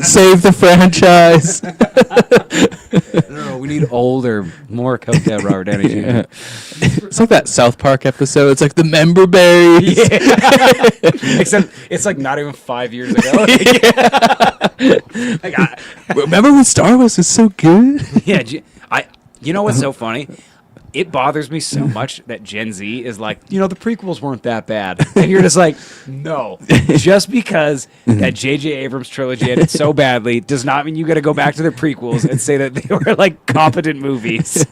Save the franchise. No, we need older, more coked out Robert Downey Jr. Yeah. It's like that South Park episode. It's like the member berries. Yeah. Except it's like not even 5 years ago. Remember when Star Wars was so good? Yeah, you know what's so funny? It bothers me so much that Gen Z is like, the prequels weren't that bad. And you're just like, no. Just because that J.J. Abrams trilogy ended so badly does not mean you got to go back to the prequels and say that they were like competent movies.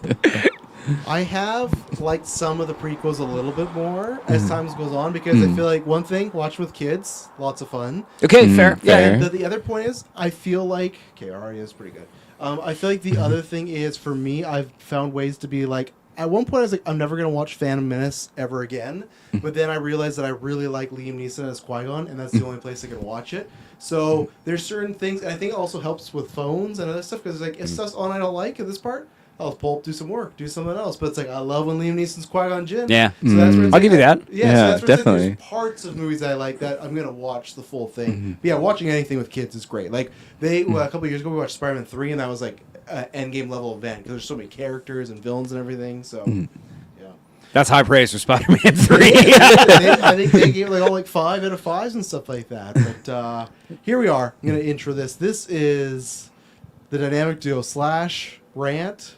I have liked some of the prequels a little bit more as time goes on because I feel like one thing, watch with kids, lots of fun. Okay, fair. Yeah, Fair. and the other point is, I feel like, already is pretty good. I feel like the other thing is, for me, I've found ways to be like, at one point I was like, I'm never going to watch Phantom Menace ever again. But then I realized that I really like Liam Neeson as Qui-Gon, and that's the only place I can watch it. So there's certain things, and I think it also helps with phones and other stuff, because like, if stuff's on I don't like at this part, I'll pull up, do some work, do something else. But it's like, I love when Liam Neeson's Qui-Gon Jinn. Yeah. So that's where it's I'll give you that. Yeah, Yeah, so that's where definitely. There's parts of movies that I like that I'm going to watch the full thing. But yeah, watching anything with kids is great. Like, a couple of years ago, we watched Spider-Man 3, and that was like an endgame level event, because there's so many characters and villains and everything. So, yeah. That's high praise for Spider-Man 3. I think they gave like all like 5 out of 5s and stuff like that. But here we are. I'm going to intro this. This is the dynamic duo / Rant.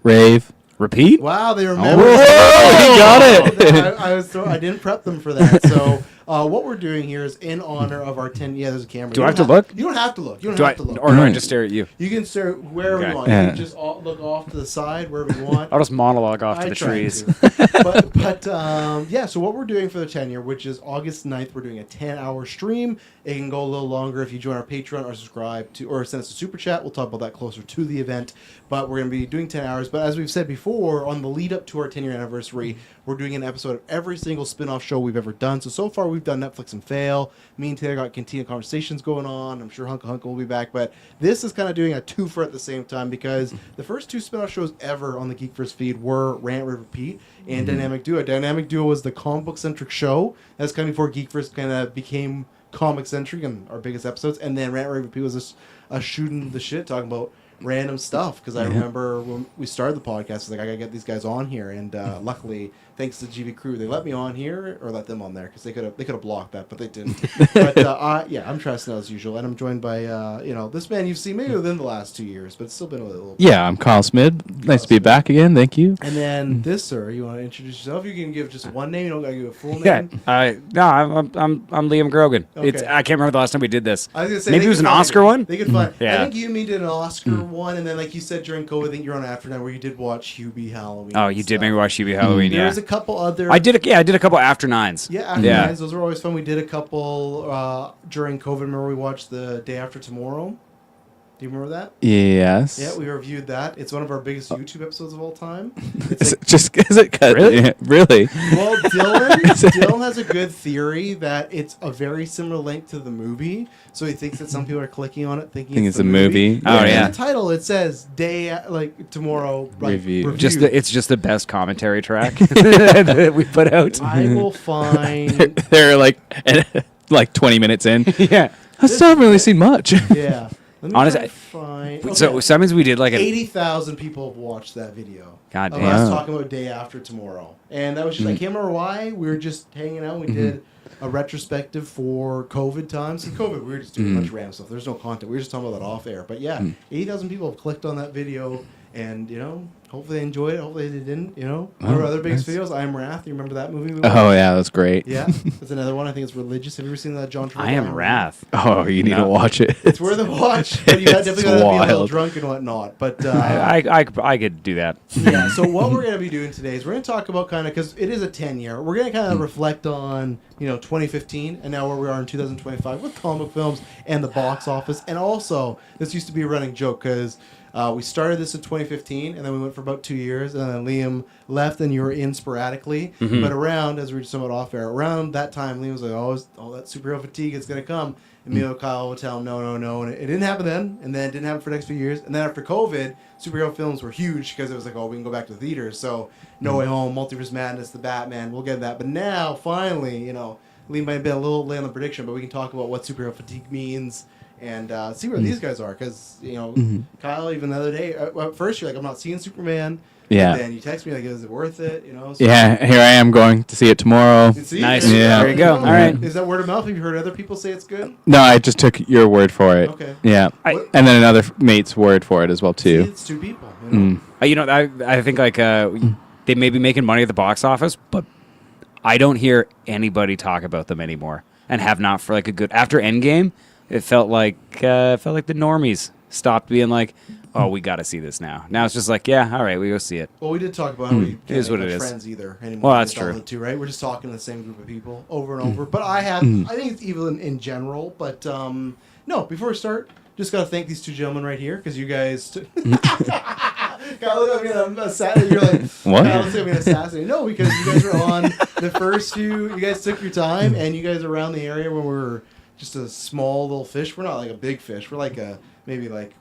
Rave. Repeat? Wow, they remember. Whoa, he got it. I didn't prep them for that. So what we're doing here is in honor of our 10. Yeah, there's a camera. Do I have to look? You don't have to look. You don't Do I, have to look. or do I just stare at you? You can stare wherever Okay. you want. Yeah. You can just look off to the side wherever you want. I'll just monologue off to I the try trees. to. But yeah, so what we're doing for the 10 year, which is August 9th, we're doing a 10-hour stream. It can go a little longer if you join our Patreon or subscribe to, or send us a super chat. We'll talk about that closer to the event. But we're going to be doing 10 hours. But as we've said before, on the lead up to our 10-year anniversary, we're doing an episode of every single spin-off show we've ever done. So far we've done Netflix and Fail. Me and Taylor got Cantina Conversations going on. I'm sure Hunka Hunka will be back. But this is kind of doing a twofer at the same time, because the first 2 spin-off shows ever on the GeekVerse feed were Rant, Rave, Repeat and Dynamic Duo. Dynamic Duo was the comic book-centric show. That's kind of before GeekVerse kind of became comic-centric and our biggest episodes. And then Rant, Rave, Repeat was just shooting the shit, talking about random stuff, because I remember when we started the podcast, I was like, I gotta get these guys on here, and luckily, thanks to GV Crew, they let me on here, or let them on there, because they could have blocked that, but they didn't. But yeah, I'm Tristan as usual, and I'm joined by this man you've seen maybe within the last 2 years, but it's still been a little. Yeah, I'm Kyle Smid. Nice to be back again. Thank you. And then this, sir, you want to introduce yourself? You can give just one name. You don't gotta give a full Yeah, name. I'm Liam Grogan. Okay. I can't remember the last time we did this. I was gonna say Maybe it was an Oscar one. They could find. Yeah. I think you and me did an Oscar one, and then like you said during COVID, I think you're on After Nine where you did watch Hubie Halloween. Oh, you did make me watch Hubie Halloween. There Yeah, was a couple other. I did a couple after nines. Yeah, After Nines. Those were always fun. We did a couple during COVID. Remember we watched The Day After Tomorrow? Do you remember that? Yes. Yeah, we reviewed that. It's one of our biggest YouTube episodes of all time. Is it cut? Really? Yeah, really? Well, Dylan has a good theory that it's a very similar length to the movie. So he thinks that some people are clicking on it thinking it's a movie. Oh, yeah. In the title, it says tomorrow Review. It's just the best commentary track that we put out. I will find. They're like 20 minutes in. Yeah. I still haven't really seen much. Yeah. Let me Honestly, try to find. So Okay. that means we did like 80,000 people have watched that video. God Of damn. us talking about Day After Tomorrow. And that was just, I can't remember why. We were just hanging out. We did a retrospective for COVID times. In COVID, we were just doing a bunch of random stuff. There's no content. We were just talking about that off air. But yeah, 80,000 people have clicked on that video. And, hopefully they enjoyed it. Hopefully they didn't, One of our other biggest videos, I Am Wrath. You remember that movie? Oh, yeah, that's great. Yeah. That's another one. I think it's religious. Have you ever seen that John Travolta? I Am Wrath. Oh, you need to watch it. It's worth a watch. But you definitely got to be a little wild. drunk and whatnot. But I could do that. yeah, so what we're going to be doing today is we're going to talk about kind of, because it is a 10-year, we're going to kind of reflect on, 2015 and now where we are in 2025 with comic films and the box office. And also, this used to be a running joke because we started this in 2015 and then we went for about 2 years and then Liam left and you were in sporadically. But around, as we were just somewhat off air, around that time, Liam was like, oh, that superhero fatigue is going to come. And me and Kyle would tell him, no. And it didn't happen then. And then it didn't happen for the next few years. And then after COVID, superhero films were huge because it was like, we can go back to the theaters. So No Way Home, Multiverse Madness, The Batman, we'll get that. But now, finally, Liam might have been a little late on the prediction, but we can talk about what superhero fatigue means and see where these guys are. Because, Kyle, even the other day, at first you're like, I'm not seeing Superman. Yeah. And then you text me like, is it worth it? So Yeah, here I am going to see it tomorrow. See, Nice. Yeah. There you go. All right. Is that word of mouth? Have you heard other people say it's good? No, I just took your word for it. Okay. Yeah. What- And then another mate's word for it as well, See, too. it's two people. I think like they may be making money at the box office, but I don't hear anybody talk about them anymore, and have not for like a good. After Endgame, it felt like the normies stopped being like, oh, we got to see this now. Now it's just like, yeah, all right, we go see it. Well, we did talk about how we It can't is what make it is. friends either anymore. Well, that's With all true. the two, right? We're just talking to the same group of people over and over. But I think it's even in general. But no, before we start, just got to thank these two gentlemen right here because you guys. Kyle, look at me, I'm assassinating. You're like, What? Kyle, looks at me, assassinating. No, because you guys were on the first few. You guys took your time, and you guys are around the area when we were just a small little fish. We're not like a big fish. We're like maybe like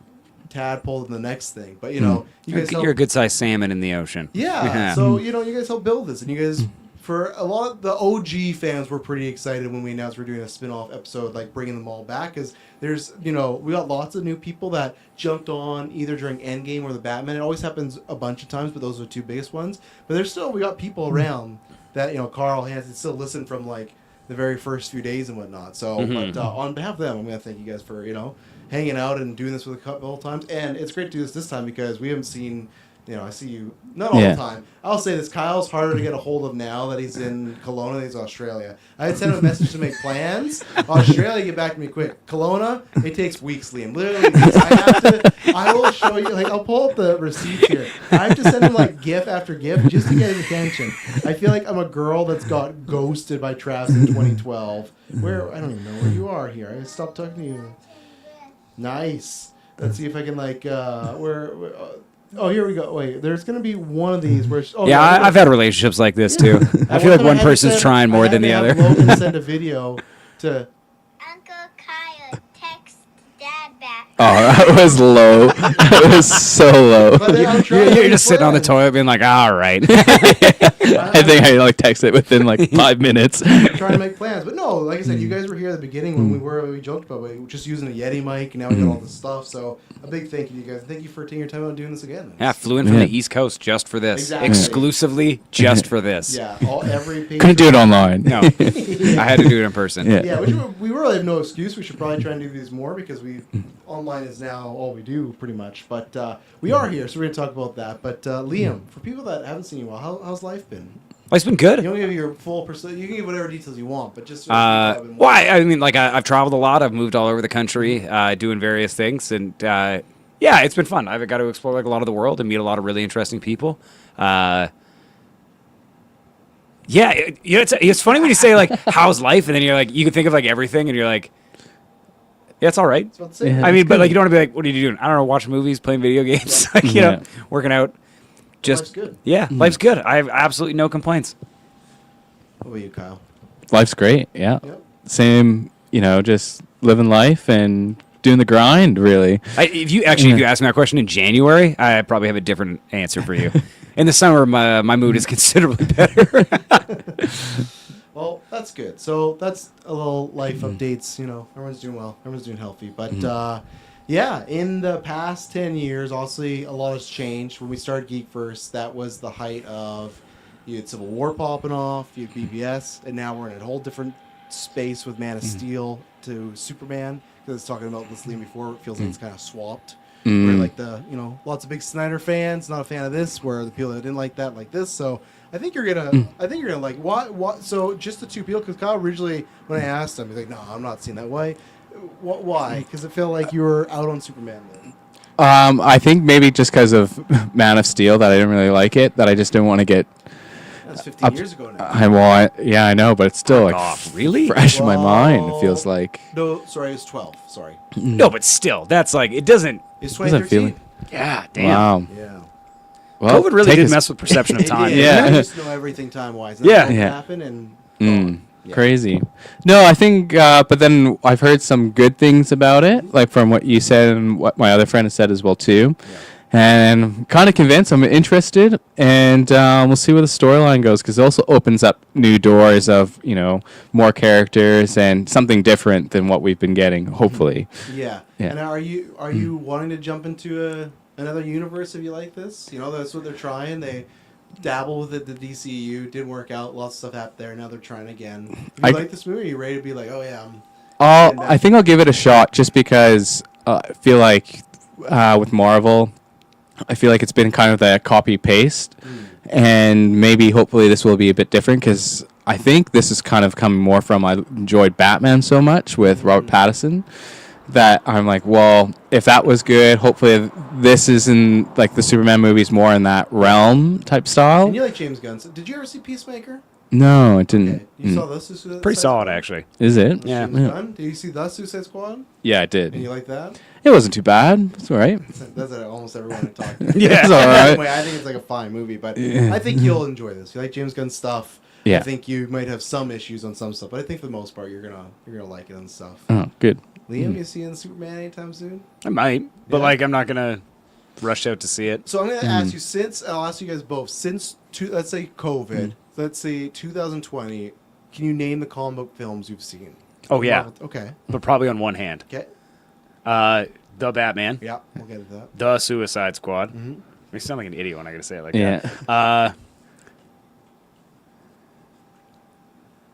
tadpole in the next thing. But you guys You're a good sized salmon in the ocean. yeah. So you guys helped build this, and you guys, for a lot of the OG fans, were pretty excited when we announced we're doing a spin-off episode, like bringing them all back, because there's, we got lots of new people that jumped on either during Endgame or the Batman. It always happens a bunch of times, but those are the two biggest ones. But we got people around that Carl Hansen still listen from like the very first few days and whatnot. So, but on behalf of them, I'm gonna thank you guys for hanging out and doing this with a couple of times. And it's great to do this time because we haven't seen, I see you not all the time. I'll say this, Kyle's harder to get a hold of now that he's in Kelowna than he's in Australia. I had sent him a message to make plans. Australia, get back to me quick. Kelowna, it takes weeks, Liam. Literally weeks. I will show you, I'll pull up the receipts here. I have to send him GIF after GIF just to get his attention. I feel like I'm a girl that's got ghosted by Travis in 2012. Where, I don't even know where you are here. I stopped talking to you. Nice. Let's see if I can oh, here we go. Wait, there's gonna be one of these where. I've had relationships like this too. I feel like one person's trying more than the other. Logan send a video to. Uncle Kyle, text Dad back. Oh, that was low. That was so low. But then I'm trying to You're make just sitting on the plans. toilet being like, all right. I think I text it within 5 minutes. Trying to make plans, but no, like I said, you guys were here at the beginning when we joked about just using a Yeti mic, and now we got all this stuff. So a big thank you to you guys. Thank you for taking your time out and doing this again. Yeah, flew in from the East Coast just for this. Exactly. Exclusively just for this. Yeah, every page. Couldn't do it online. No, I had to do it in person. Yeah. Yeah, we really have no excuse. We should probably try and do these more because online is now all we do pretty much. But we are here, so we're going to talk about that. But Liam, for people that haven't seen you in a while, how's life been? Well, it's been good. You don't give your full You can give whatever details you want, but just. I mean, I've traveled a lot. I've moved all over the country, doing various things, and it's been fun. I've got to explore a lot of the world and meet a lot of really interesting people. It's funny when you say how's life, and then you're like, you can think of everything, and you're like, yeah, it's all right. Yeah. I mean, but you don't want to be like, what are you doing? I don't know, watching movies, playing video games, working out. Life's good. Yeah, life's good. I have absolutely no complaints. What about you, Kyle? Life's great. Yeah. Yep. Same, just living life and doing the grind, really. If you ask me that question in January, I probably have a different answer for you. In the summer, my mood is considerably better. Well, that's good. So that's a little life updates. Everyone's doing well. Everyone's doing healthy. But in the past 10 years, obviously a lot has changed. When we started GeekVerse, that was the height of you had Civil War popping off, you had BBS, and now we're in a whole different space with Man of Steel to Superman. Because I was talking about this Liam before, it feels like it's kind of swapped. Where lots of big Snyder fans, not a fan of this. Where the people that didn't like that like this. So I think you're gonna like what. So just the two people, because Kyle originally when I asked him, he's like, no, I'm not seeing that way. Why? Because it felt like you were out on Superman then. I think maybe just because of Man of Steel that I didn't really like it. That I just didn't want to get. That's 15 years ago now. I know, but it's still really fresh in my mind. It feels like. No, sorry, it's 12. Sorry. No, but still, that's it doesn't. It's Doesn't 2013. Yeah, damn. Wow. Yeah. Well, COVID really did mess with perception of time. Yeah. I just know everything time-wise. Yeah. Happen and Yeah. Crazy. No, I think, but then I've heard some good things about it, like from what you said and what my other friend has said as well too. Yeah. And kind of convinced. I'm interested, and we'll see where the storyline goes because it also opens up new doors of more characters and something different than what we've been getting. Hopefully, Yeah. Yeah. And are you wanting to jump into another universe if you like this? That's what they're trying. They dabble with it. The DCU didn't work out. Lots of stuff happened there. Now they're trying again. If you like this movie, are you ready to be like, oh yeah, I think I'll give it a shot just because I feel like with Marvel, I feel like it's been kind of that copy paste, and maybe hopefully this will be a bit different because I think this is kind of coming more from I enjoyed Batman so much with Robert Pattinson that I'm like, well, if that was good, hopefully this is in like the Superman movies more in that realm type style. And you like James Gunn. So did you ever see Peacemaker? No, it didn't. Okay. You saw the Suicide Pretty solid, Squad? actually. Is it? Yeah. James Gunn? Did you see the Suicide Squad? Yeah, I did. And you like that? It wasn't too bad. It's all right. That's almost everyone I talked to. Yeah. It's all right. Anyway, I think it's like a fine movie, but I think you'll enjoy this. You like James Gunn stuff. Yeah. I think you might have some issues on some stuff, but I think for the most part you're gonna like it and stuff. Oh, good. Liam, you seeing Superman anytime soon? I might, but Yeah. I'm not gonna rush out to see it. So I'm gonna ask you I'll ask you guys both let's say COVID, let's say 2020. Can you name the comic book films you've seen? Oh yeah, Okay. but probably on one hand. Okay. The Batman, Yeah, we'll get to that. the Suicide Squad. Mm-hmm. I sound like an idiot when I gotta say it like Yeah. that.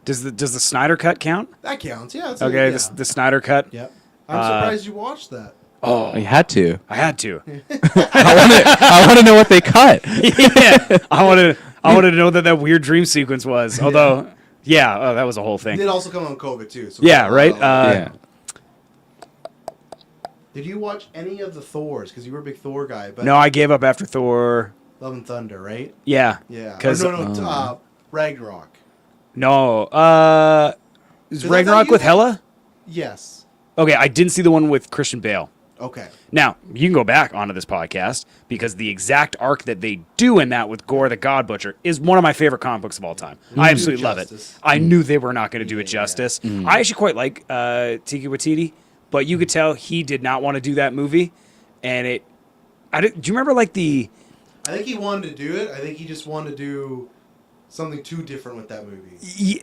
Does the Snyder Cut count? That counts. Yeah. Okay, Yeah. the Snyder Cut. Yep. I'm surprised you watched that. Oh, You had to. I had to. I want to know what they cut. Yeah, I wanted to know that weird dream sequence was. Although, that was a whole It thing. did also come on COVID too. So Yeah, right. Yeah. Did you watch any of the Thors? Because you were a big Thor guy. But No, I gave up after Thor. Love and Thunder, right? Yeah. Yeah. 'Cause- Ragnarok. No. Is that Ragnarok you? with Hela? Yes. Okay, I didn't see the one with Christian Bale. Okay. Now, you can go back onto this podcast because the exact arc that they do in that with Gore the God Butcher is one of my favorite comic books of all time. I absolutely love it. justice. I knew they were not going to do it Yeah. justice. I actually quite like Taika Waititi, but you could tell he did not want to do that movie. And do you remember like the... I think he wanted to do it. I think he just wanted to do something too different with that movie.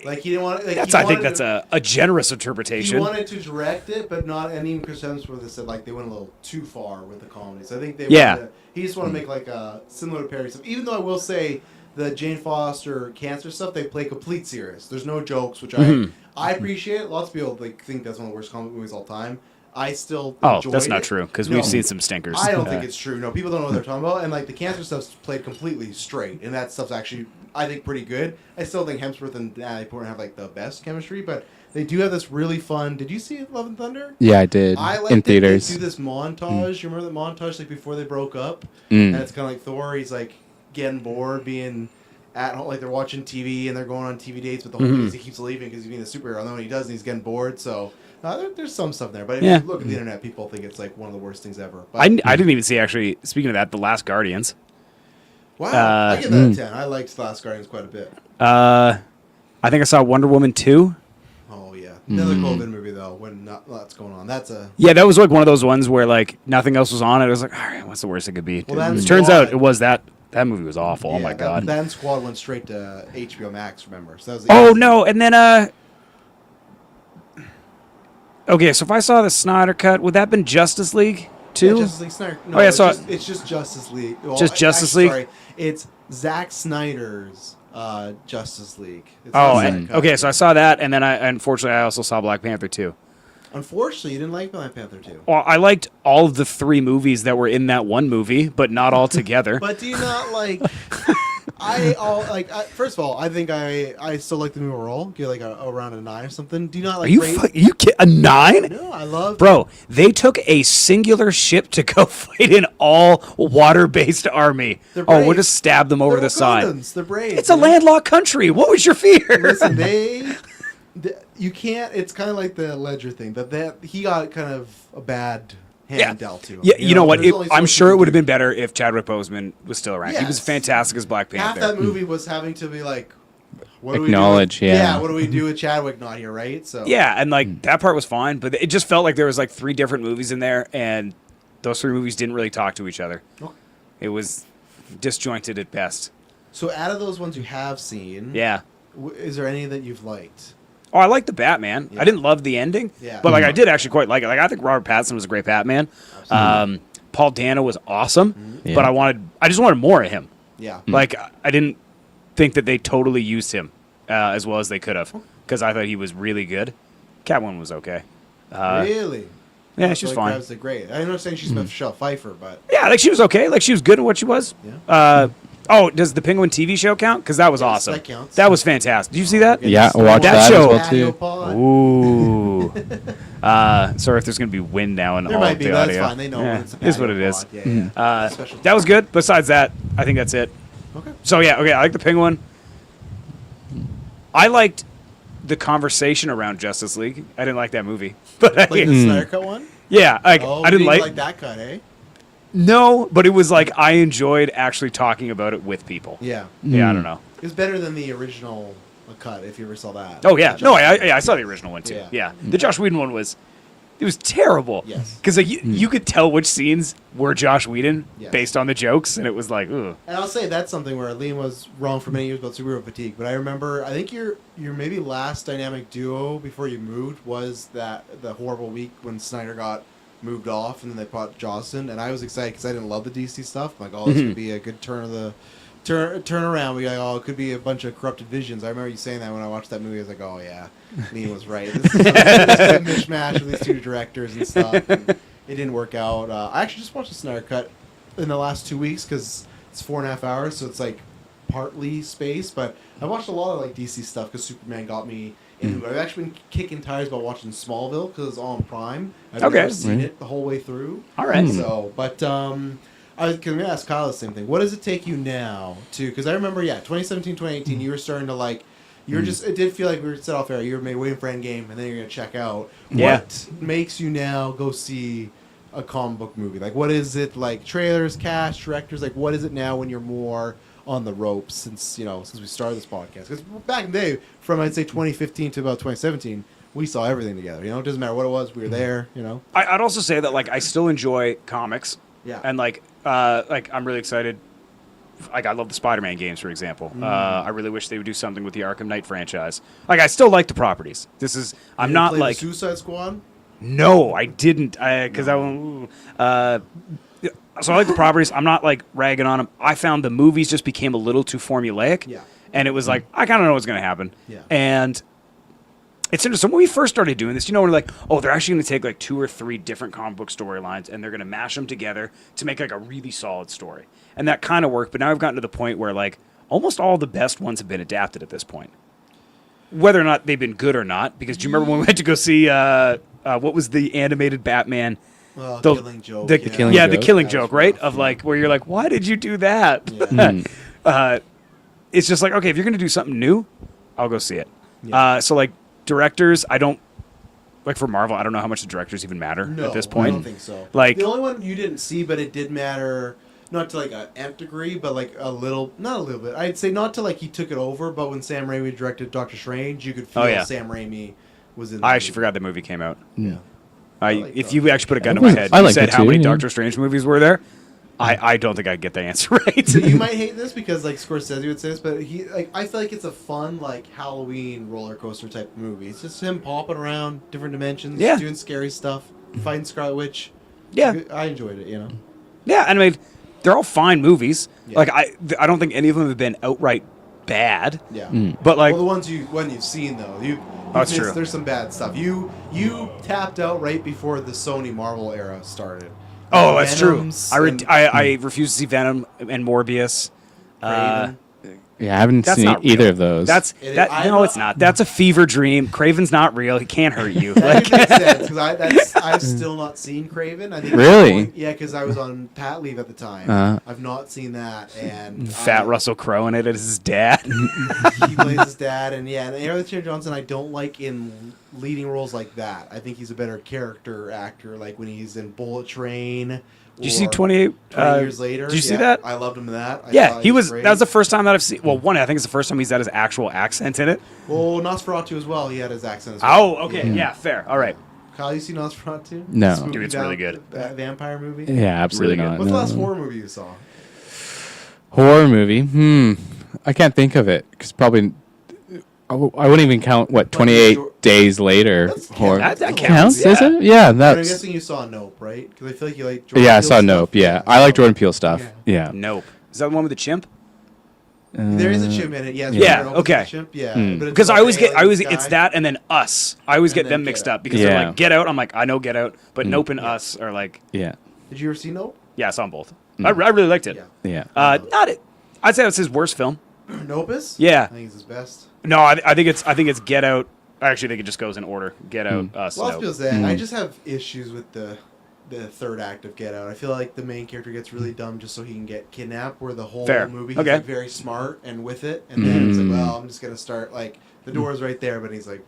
Like he didn't want. Like, I think that's a generous He interpretation. wanted to direct it, but not. And even Chris Hemsworth said like they went a little too far with the comedies. I think they. Yeah. wanted to- he just wanted to make like a similar to parody stuff. Even though I will say the Jane Foster cancer stuff, they play complete serious. There's no jokes, which I appreciate. Lots of people think that's one of the worst comic movies of all time. I still enjoyed That's not it. true because No. we've seen some stinkers. I don't think it's true. No, people don't know what they're talking about. And like the cancer stuff's played completely straight, and that stuff's actually I think pretty good. I still think Hemsworth and Natalie Portman have like the best chemistry, but they do have this really fun. Did you see Love and Thunder? Yeah, I did. I liked in it. theaters. They do this montage. You remember that montage like before they broke up? And it's kind of like Thor. He's like getting bored being at home, like they're watching TV and they're going on TV dates. But the whole thing is he keeps leaving because he's being a superhero. And then when he does, he's getting bored. So there's some stuff there. But if you look at the internet, people think it's like one of the worst things ever. But, I didn't even see, actually, speaking of that, The Last Guardians. wow, I give that a 10. I liked The Last Guardians quite a bit. I think I saw Wonder Woman 2. Oh yeah, another COVID movie though. When not lots going on, that's a Yeah, that was like one of those ones where like nothing else was on. It was like, all right, what's the worst it could be? Well, that It turns Squad- out it was that movie was awful. Oh yeah, my god. That Squad went straight to HBO Max. Remember? So that was Oh no, and then okay, so if I saw the Snyder Cut, would that have been Justice League too? Yeah, Justice League Snyder. No, Oh, yeah, it's, so- it's just Justice League. Well, Just Justice actually, League? Sorry, it's Zack Snyder's Justice League. It's not Oh, Snyder and, Cut. okay, so I saw that, and then unfortunately I also saw Black Panther 2. Unfortunately, you didn't like Black Panther 2. Well, I liked all of the 3 movies that were in that one movie, but not all together. But do you not like? First of all, I think I still like the movie overall. Give like around a 9 or something. Do you not like? You a 9? No, I love. Bro, they took a singular ship to go fight an all water-based army. They're Oh, we'll brave. just stab them over They're the side. Wakandans. They're brave. It's a you know? landlocked country. What was your fear? Listen, you can't. It's kind of like the Ledger thing. That he got kind of a bad hand dealt to him. Yeah, you know what? There's only so I'm much sure you it can would have do. been better if Chadwick Boseman was still around. He was Yes. fantastic as Black Half Panther. that movie was having to be like, what do Acknowledge, we do? yeah. What do we do with Chadwick not here, right? So Yeah, and like that part was fine, but it just felt like there was like 3 different movies in there, and those 3 movies didn't really talk to each other. Okay. It was disjointed at best. So out of those ones you have seen, Yeah. Is there any that you've liked? Oh, I like the Batman. Yeah. I didn't love the ending, Yeah. but like I did actually quite like it. Like I think Robert Pattinson was a great Batman. Paul Dano was awesome, Yeah. but I just wanted more of him. Yeah. Like I didn't think that they totally used him as well as they could have, because I thought he was really good. Catwoman was okay. Really? Yeah, she was fine. Kravitz did great. I'm not saying she's Michelle Pfeiffer, but Yeah, like she was okay. Like she was good at what she was. Yeah. Does the Penguin TV show count? Because that was awesome. that counts. That was fantastic. Did you see that? Yeah, Star watch Wars that show. patio too. pod. Ooh. Sorry if there's going to be wind now in There all might of be, the but that's audio. fine. They know Yeah, when it's a it is what patio it is. pod. Yeah, yeah. Special That was good. Besides that, I think that's it. Okay. So yeah, okay. I like the Penguin. I liked the conversation around Justice League. I didn't like that movie, but Like the Snyder Cut one? yeah, like Oh, I didn't you like. that cut, eh? No, but it was like I enjoyed actually talking about it with people. Yeah. Yeah, I don't know. It was better than the original cut, if you ever saw that. Oh yeah, no, I saw the original one too. Yeah. Yeah, the Josh Whedon one was terrible. Yes. Because like you could tell which scenes were Josh Whedon Yes. based on the jokes, and it was like, ugh. And I'll say that's something where Liam was wrong for many years about superhero fatigue. But I remember, I think your maybe last dynamic duo before you moved was the horrible week when Snyder got moved off, and then they brought Johnson. And I was excited because I didn't love the DC stuff. I'm like, oh, this could be a good turn around. We like, oh, it could be a bunch of corrupted visions. I remember you saying that when I watched that movie. I was like, oh yeah, Liam was right. This is a mishmash of these two directors and stuff. And it didn't work out. I actually just watched the Snyder Cut in the last 2 weeks because it's 4.5 hours, so it's like partly space. But I watched a lot of like DC stuff because Superman got me into it. I've actually been kicking tires about watching Smallville because it's on Prime. I've Okay. never seen it the whole way through. All right. So, but I was going to ask Kyle the same thing. What does it take you now to? Because I remember, 2017, 2018, you were starting to like. You're just. It did feel like we were set off air. You were maybe waiting for Endgame, and then you're gonna check out. Yeah. What makes you now go see a comic book movie? Like, what is it like? Trailers, cast, directors. Like, what is it now when you're more on the ropes? Since we started this podcast. Because back in the day, from I'd say 2015 to about 2017, we saw everything together. It doesn't matter what it was. We were there. I'd also say that like I still enjoy comics. Yeah. And like I'm really excited. Like I love the Spider-Man games, for example. I really wish they would do something with the Arkham Knight franchise. Like I still like the properties. I'm You not played like Suicide Squad. no, I didn't because so I like the properties. I'm not like ragging on them. I found the movies just became a little too formulaic. Yeah. And it was like I kind of know what's going to happen. Yeah. And it's interesting when we first started doing this. We're like, oh, they're actually going to take like 2 or 3 different comic book storylines and they're going to mash them together to make like a really solid story. And that kind of worked. But now I've gotten to the point where like almost all the best ones have been adapted at this point, whether or not they've been good or not. Because do you remember when we went to go see what was the animated Batman? Well, The- Killing Joke. The Killing the Joke. Killing That Joke, was right? rough, Of yeah. like where you're like, why did you do that? Yeah. It's just like, okay, if you're going to do something new, I'll go see it. Yeah. So like directors, I don't like for Marvel. I don't know how much the directors even matter No, at this point. I don't think so. Like- the only one you didn't see, but it did matter, not to like an nth degree, but like not a little bit. I'd say not to like he took it over, but when Sam Raimi directed Doctor Strange, you could feel Oh, yeah. Sam Raimi was in. The I actually movie. forgot the movie came out. Yeah. If Doctor you actually put a gun to I my like- head I and like said it how too, many yeah. Doctor Strange movies were there, I don't think I'd get the answer right. So you might hate this because like Scorsese would say this, but I feel like it's a fun like Halloween roller coaster type movie. It's just him popping around different dimensions, Yeah. doing scary stuff, fighting Scarlet Witch. Yeah. I enjoyed it. Yeah, and I mean, they're all fine movies. Yeah. Like I don't think any of them have been outright bad. Yeah. But like, Well, the ones you've seen though, That's true. There's some bad stuff. You tapped out right before the Sony Marvel era started. oh, that's true. Venoms I and refuse to see Venom and Morbius. Craven. Yeah, I haven't That's seen not either real. of those. No, it's not. That's a fever dream. Craven's not real. He can't hurt you. That makes sense because I've still not seen Craven. I think Really? Yeah, because I was on pat leave at the time. Uh-huh. I've not seen that, and Fat Russell Crowe in it as his dad. he plays his dad, and Aaron Taylor Johnson I don't like in leading roles like that. I think he's a better character actor, like when he's in Bullet Train. Did you see or 20 years later? Did you see Yeah, that? I loved him in that. I Yeah, thought he was. great. That was the first time that I've seen. Well, one, I think it's the first time he's had his actual accent in it. Well, Nosferatu as well. He had his accent as well. Oh, okay, yeah, fair. All right. Kyle, you see Nosferatu? No. Spooky Dude, it's really good. Vampire movie. Yeah, absolutely Really good. not. What's the last no. horror movie you saw? Horror movie. I can't think of it because probably I wouldn't even count 28 days later. That's horror That counts, Is yeah. it? Yeah, But I'm that's. guessing you saw Nope, right? Because I feel like you like Jordan Yeah, I Peele saw stuff. Nope. Yeah, I like Jordan Peele stuff. Yeah. Nope. Is that the one with the chimp? There is a chimp in it. Yeah. Yeah, Jordan okay. Peele's a Chimp. Yeah. But it's Because about I always the get, aliens it's guy. that and then Us. I always And get then them Get mixed Out. up because they're Yeah. like Get Out. I'm like, I know Get Out, but Nope and Us are like, Yeah. Did you ever see Nope? yeah, I saw them both. I really liked it. Yeah. Yeah. Not it. I'd say it's his worst film. Nope is? Yeah. I think it's his best. No, I think it's Get Out. I actually think it just goes in order. Get Out, Us, Lots of Nope. people say I just have issues with the third act of Get Out. I feel like the main character gets really dumb just so he can get kidnapped. Where the whole Fair. movie he's Okay. like very smart and with it, and then it's like, well, I'm just gonna start like the door's right there, but he's like,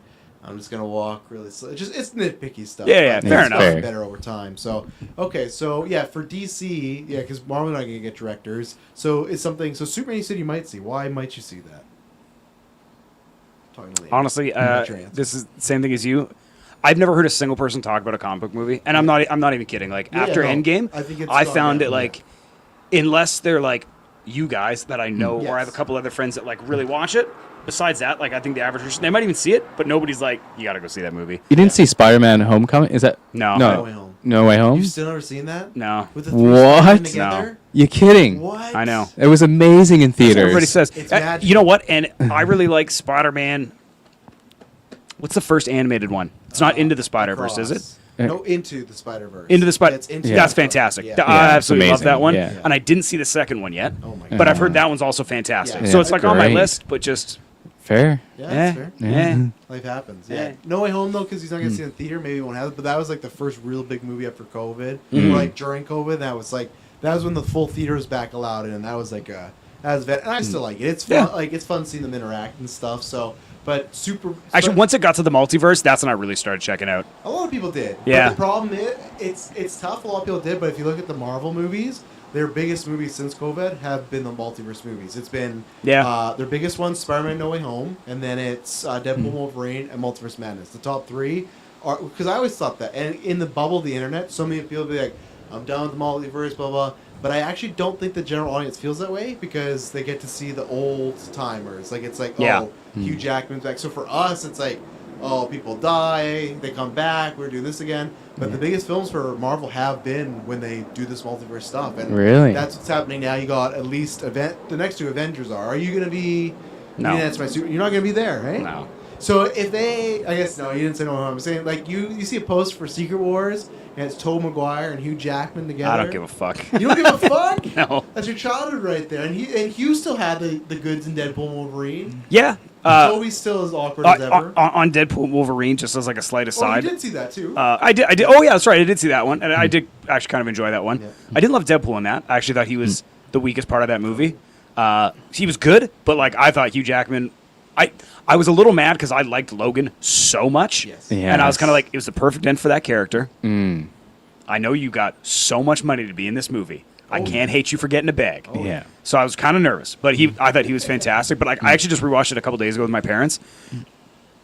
I'm just gonna walk really slow. It's nitpicky stuff. Yeah, but fair it's enough. gotten Fair. better over time. So okay, so yeah, for DC, yeah, because Marvel's not gonna get directors, so it's something. So Superman, you said you might see. Why might you see that? Talking to Liam. Honestly, What's your answer? this is the same thing as you. I've never heard a single person talk about a comic book movie, and I'm not even kidding. Like Yeah, after no, Endgame, I think it's I gone found down, it like, unless they're like you guys that I know, or I have a Yes. couple other friends that like really watch it. Besides that, like I think the average person, they might even see it, but nobody's like, you got to go see that movie. You didn't see Spider-Man: Homecoming? Is that No. No no Way Home. No Way Home? You've still never seen that? No, With the three What? Spider-Men together? You kidding? What? I know. It was amazing in theaters. Everybody says, It's magic. you know what? And I really like Spider-Man. What's the first animated one? It's not Into the Spider-Verse, is it? Across. No, Into the Spider-Verse. Into the Spider. It's Into Yeah. That's the- fantastic. Yeah. I Yeah, absolutely it's love that one. amazing. Yeah. And I didn't see the second one yet. Oh my god. But I've heard that one's also fantastic. Yeah. So it's like on my Great. list, but just Fair. Yeah, that's fair. eh. Life happens. Yeah. Yeah. No Way Home though, because he's not gonna see it in theater. Maybe he won't have it. But that was like the first real big movie after COVID. Or like during COVID, that was when the full theater was back allowed, and that was like that was and I still like it. It's fun. Yeah. Like it's fun seeing them interact and stuff. So, but Actually, once it got to the multiverse, that's when I really started checking out. a lot of people did. Yeah. But the problem is, it's tough. A lot of people did, but if you look at the Marvel movies, their biggest movies since COVID have been the multiverse movies. It's been their biggest ones, Spider-Man: No Way Home, and then it's Deadpool, Wolverine, and Multiverse Madness. The top three are because I always thought that, and in the bubble of the internet, so many people be like, "I'm done with the multiverse," blah blah. But I actually don't think the general audience feels that way because they get to see the old timers. Like it's like, Yeah. Hugh Jackman's back. So for us, it's like, oh, people die, they come back, we're doing this again. But the biggest films for Marvel have been when they do this multiverse stuff. And Really? that's what's happening now. You got at least the next two Avengers are. Are you going to be... No. I mean, that's my super, you're not going to be there, right? No. So if they... I guess, no, you didn't say no. I'm saying, like, you see a post for Secret Wars, and it's Tobey Maguire and Hugh Jackman together. I don't give a fuck. You don't give a fuck? No. That's your childhood right there. And Hugh still had the goods in Deadpool and Wolverine. Yeah. Toby's still as awkward as ever. On Deadpool Wolverine, just as like a slight Oh, aside. you did see that too. I did. Oh, yeah, that's right. I did see that one. And I did actually kind of enjoy that one. Yeah. I didn't love Deadpool in that. I actually thought he was the weakest part of that movie. He was good, but like I thought Hugh Jackman... I was a little mad because I liked Logan so much. Yes. Yeah. And I was kind of like, it was the perfect end for that character. Mm. I know you got so much money to be in this movie. I Oh. can't hate you for getting a bag. Oh. Yeah. So I was kind of nervous, but I thought he was fantastic. But I actually just rewatched it a couple days ago with my parents.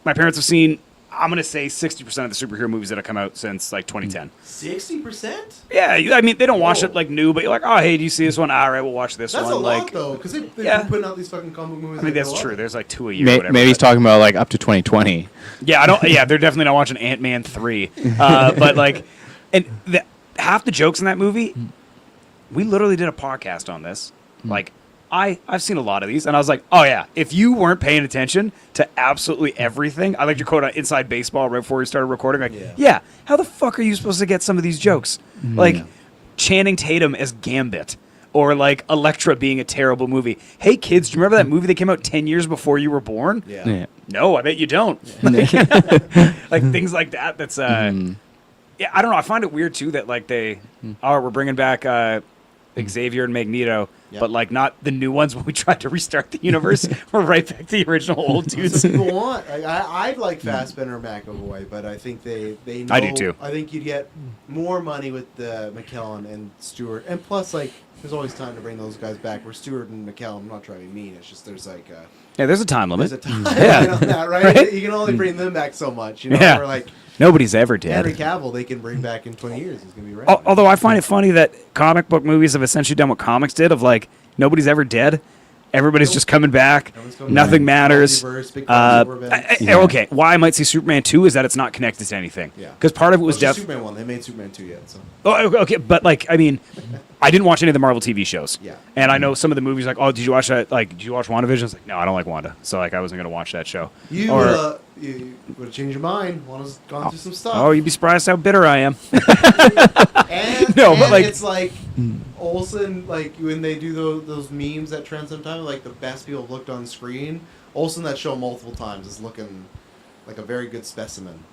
My parents have seen, I'm going to say 60% of the superhero movies that have come out since like 2010. 60%? Yeah, I mean, they don't watch Whoa. it like new, but you're like, oh, hey, do you see this one? All right, we'll watch this That's one. a lot Like, though, because they've Yeah. been putting out these fucking comic movies. I mean, that that's go true. up. There's like 2 a year. or whatever, Maybe he's but- talking about like up to 2020. Yeah, I don't. Yeah, they're definitely not watching Ant-Man 3. But like, and half the jokes in that movie, we literally did a podcast on this. Like, I've seen a lot of these, and I was like, oh yeah, if you weren't paying attention to absolutely everything, I like your quote on Inside Baseball right before we started recording. Like, yeah, how the fuck are you supposed to get some of these jokes? Like, Channing Tatum as Gambit. Or like Elektra being a terrible movie. Hey kids, do you remember that movie that came out 10 years before you were born? Yeah. Yeah. No, I bet you don't. Like things like that. That's yeah. I don't know. I find it weird too that like we're bringing back Xavier and Magneto, Yep. but like not the new ones when we tried to restart the universe. We're right back to the original old That's dudes. what people want. I'd like Fassbender and McAvoy, but I think they know. I do too. I think you'd get more money with McKellen and Stewart, and plus like there's always time to bring those guys back. Where Stewart and McKellen, I'm not trying to be mean. It's just there's like Yeah, there's a time limit. there's a time Yeah. on that, right? You can only bring them back so much. You know, Yeah. Where like Nobody's ever dead. Henry Cavill, they can bring back in 20 years. He's gonna be right. Although I find it funny that comic book movies have essentially done what comics did of like Nobody's ever dead. Everybody's just coming back. Everyone's coming Nothing back. matters. Multiverse, big crossover events. Okay, why I might see Superman 2 is that it's not connected to anything. Yeah. Because part of it was Well, it's just definitely... Superman 1. They made Superman 2 yet, so. Oh, okay, but like, I mean, I didn't watch any of the Marvel TV shows. Yeah. And I know some of the movies, like, oh, did you watch that? Like, did you watch WandaVision? I was like, no, I don't like Wanda. So, like, I wasn't going to watch that show. You would have changed your mind. Wanda's gone through some stuff. Oh, you'd be surprised how bitter I am. And, No, but, and like- it's like Olsen, like when they do those memes that trend sometimes, like the best people have looked on screen. Olsen, that show multiple times, is looking like a very good specimen.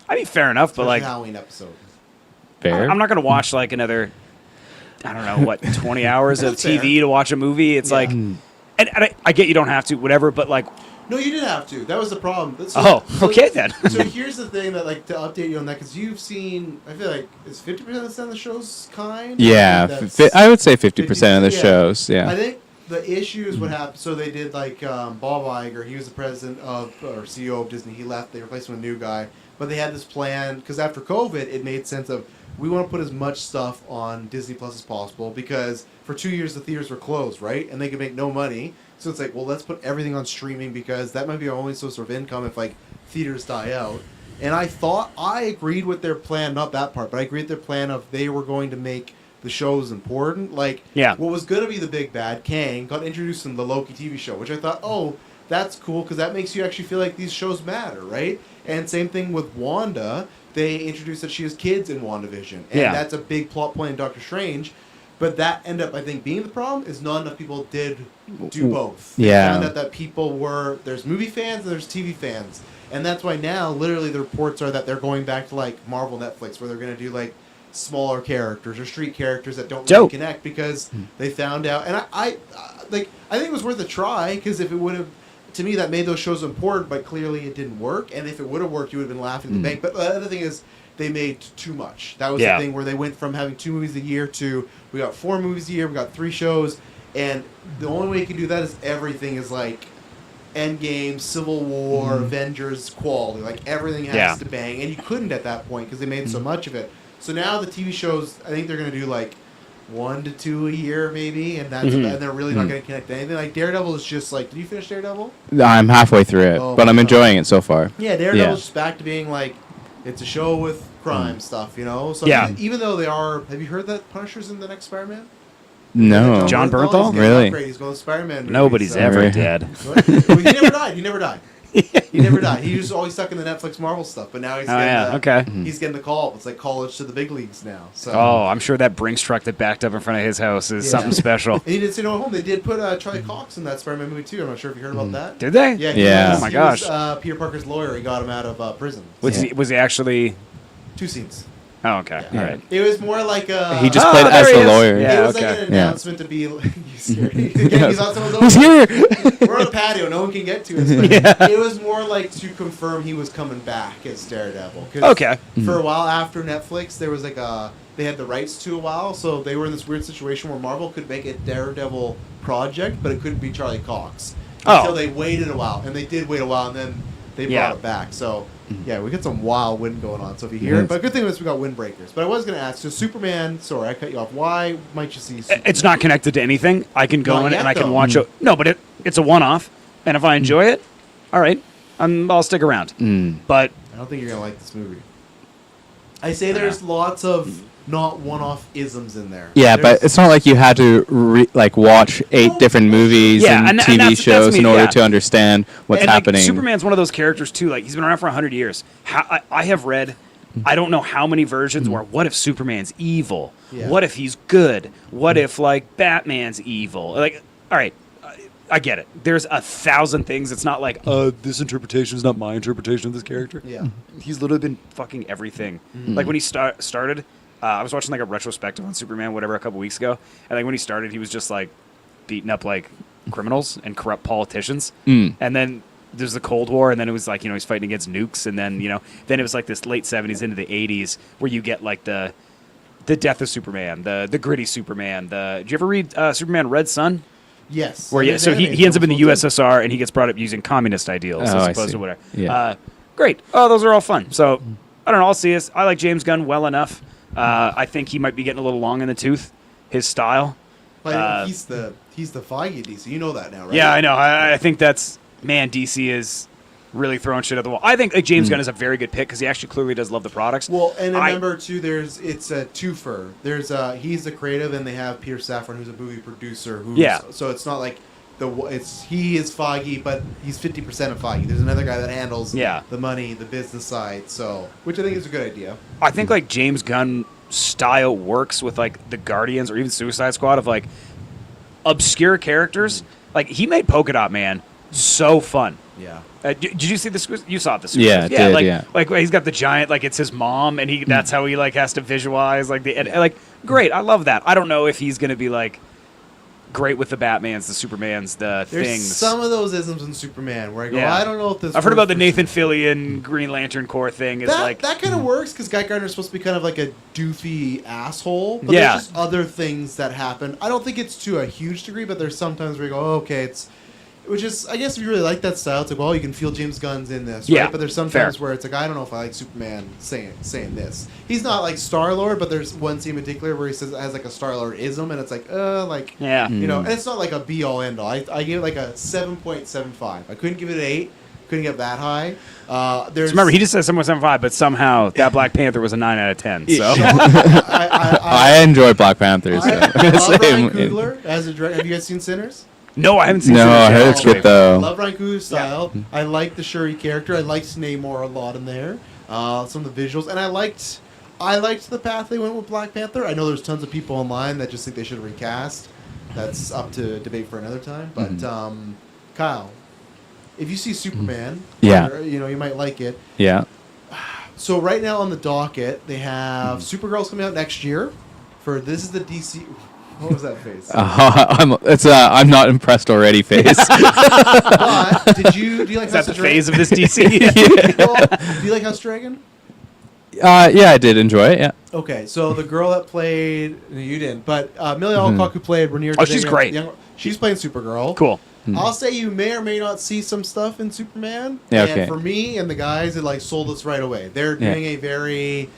I mean, fair enough, but Especially like, Halloween episode. Fair. I'm not going to watch like another, I don't know, what, 20 hours of That's fair. TV to watch a movie. It's like, and I get you don't have to, whatever, but like, No, you did have to. That was the problem. okay then. So here's the thing that, like, to update you on that, because you've seen, I feel like, is 50% of the show's kind? Yeah, That's- I would say 50% of the yeah. shows. Yeah. I think the issue is what happened. So they did, like, Bob Iger, he was the president of, or CEO of Disney. He left. They replaced him with a new guy. But they had this plan, because after COVID, it made sense of, we want to put as much stuff on Disney Plus as possible, because for 2 years the theaters were closed, right? And they could make no money. So it's like, well, let's put everything on streaming, because that might be our only source of income if, like, theaters die out. And I agreed with their plan, not that part, but I agreed with their plan of they were going to make the shows important. Like, Yeah. what was going to be the big bad, Kang, got introduced in the Loki TV show, which I thought, oh, that's cool, because that makes you actually feel like these shows matter, right? And same thing with Wanda. They introduced that she has kids in WandaVision. And that's a big plot point in Doctor Strange. But that ended up, I think, being the problem, is not enough people did do both. They Yeah. found out that people were, there's movie fans and there's TV fans. And that's why now, literally, the reports are that they're going back to, like, Marvel Netflix, where they're going to do, like, smaller characters or street characters that don't really connect, because they found out. And I think it was worth a try, because if it would have, to me, that made those shows important, but clearly it didn't work. And if it would have worked, you would have been laughing at the bank. But the other thing is, they made too much. That was the thing where they went from having 2 movies a year to, we got 4 movies a year, we got 3 shows, and the only way you can do that is everything is like Endgame, Civil War, Avengers quality. Like, everything has to bang, and you couldn't at that point because they made so much of it. So now the TV shows, I think they're going to do like 1 to 2 a year maybe, and that's and they're really not going to connect to anything. Like, Daredevil is just like, did you finish Daredevil? I'm halfway through it, Oh but my I'm God. enjoying it so far. Yeah, Daredevil's just back to being like, it's a show with crime stuff, you know? So even though they are, have you heard that Punisher's in the next Spider-Man? No. John Bernthal? He's getting Really? an upgrade. He's going to Spider-Man movies, Nobody's so- ever Right. dead. Well, he never died. He never died. He never died. He was always stuck in the Netflix Marvel stuff, but now he's getting he's getting the call. It's like college to the big leagues now. So. Oh, I'm sure that Brinks truck that backed up in front of his house is something special. And he did Stay No Home. They did put Charlie Cox in that Spider-Man movie too. I'm not sure if you heard about that. Did they? Yeah. Yeah. Oh my gosh. He was, Peter Parker's lawyer. He got him out of prison. Was he actually? 2 scenes. Oh, okay. Yeah. All right. It was more like a. He just Oh, played there as he the is. lawyer. Yeah. It was okay. like an Yeah. announcement to be. You scared? He's on someone's Who's here? We're on the patio. No one can get to us. But it was more like to confirm he was coming back as Daredevil. 'Cause Okay. For a while after Netflix, there was like they had the rights to a while, so they were in this weird situation where Marvel could make a Daredevil project, but it couldn't be Charlie Cox. Until they waited a while, and they did wait a while, and then they brought it back. So yeah, we got some wild wind going on. So if you hear it, but good thing is we got windbreakers. But I was going to ask, so Superman. Sorry, I cut you off. Why might you see? Superman? It's not connected to anything. I can go Not in yet, and I can though. watch it. No, but it's a one-off, and if I enjoy it, all right, I'll stick around. But I don't think you're gonna like this movie. I say there's lots of not one-off isms in there. Yeah, There's- but it's not like you had to watch 8 different movies Yeah, and and TV that's shows me, in order yeah. to understand what's and, like, happening. Superman's one of those characters too. Like, he's been around for 100 years. I have read, I don't know how many versions where what if Superman's evil? Yeah. What if he's good? What if like Batman's evil? Like, all right, I get it. There's 1,000 things. It's not like this interpretation is not my interpretation of this character. Yeah. He's literally been fucking everything. Like when he started, I was watching like a retrospective on Superman, whatever, a couple weeks ago, and like when he started, he was just like beating up like criminals and corrupt politicians, and then there's the Cold War, and then it was like, he's fighting against nukes, and then then it was like this late 70s into the 80s where you get like the death of Superman, the gritty Superman. Did you ever read Superman Red Sun? Yes. Where And so there's he anime ends up in the films too. USSR and he gets brought up using communist ideals Oh, as I opposed see. to whatever. Yeah. Great. Oh, those are all fun. So I don't know. I'll see this. I like James Gunn well enough. I think he might be getting a little long in the tooth. His style. But he's the Feige DC. You know that now, right? Yeah, I know. I think that's DC is really throwing shit at the wall. I think James Gunn is a very good pick because he actually clearly does love the products. Well, and remember too, it's a twofer. There's he's the creative, and they have Peter Safran, who's a movie producer. So it's not like he is Feige, but he's 50% of Feige. There's another guy that handles the money, the business side. So, which I think is a good idea. I think like James Gunn style works with like the Guardians or even Suicide Squad of like obscure characters. Like he made Polka Dot Man so fun. Yeah. Did you see this? You saw this? Yeah, like he's got the giant, like it's his mom, and that's how he like has to visualize like like great. I love that. I don't know if he's gonna be like great with the Batmans, the Supermans, There's things. some of those isms in Superman where I go, Yeah. I don't know if this. I've heard about the works Nathan Fillion Green Lantern Corps thing. Is like that kind of works because Guy Gardner's supposed to be kind of like a doofy asshole. But Yeah. there's just other things that happen. I don't think it's to a huge degree, but there's sometimes where you go, oh, okay, it's. Which is, I guess, if you really like that style, it's like, well, you can feel James Gunn's in this, right? Yeah, But there's sometimes fair. where it's like, I don't know if I like Superman saying this. He's not like Star-Lord, but there's one scene in particular where he says it has like a Star-Lord-ism, and it's like, yeah. you know, and it's not like a be-all, end-all. I gave it like a 7.75. I couldn't give it an 8. Couldn't get that high. There's Remember, he just said 7.75, but somehow that Black Panther was a 9 out of 10. So I enjoy Black Panther. So. I love Ryan Coogler as a director. Have you guys seen Sinners? no, I haven't seen. No, Sinners I yet, heard it's actually. good though. I love Ryan Coogler's style. I like the Shuri character. I liked Namor a lot in there. Some of the visuals, and I liked the path they went with Black Panther. I know there's tons of people online that just think they should recast. That's up to debate for another time. But Kyle, if you see Superman, or, you might like it. Yeah. So right now on the docket, they have Supergirl's coming out next year. This is the DC. What was that face? I'm not impressed already. Face. But do you like Is that House the of phase Dragon? of this DC? Well, do you like House of Dragon? Yeah, I did enjoy it. Yeah. Okay, so the girl that played you didn't, but Millie Alcock who played Rhaenyra. Oh, she's great. She's playing Supergirl. Cool. I'll say you may or may not see some stuff in Superman. Yeah, and okay. for me and the guys, it like sold us right away. They're doing a very.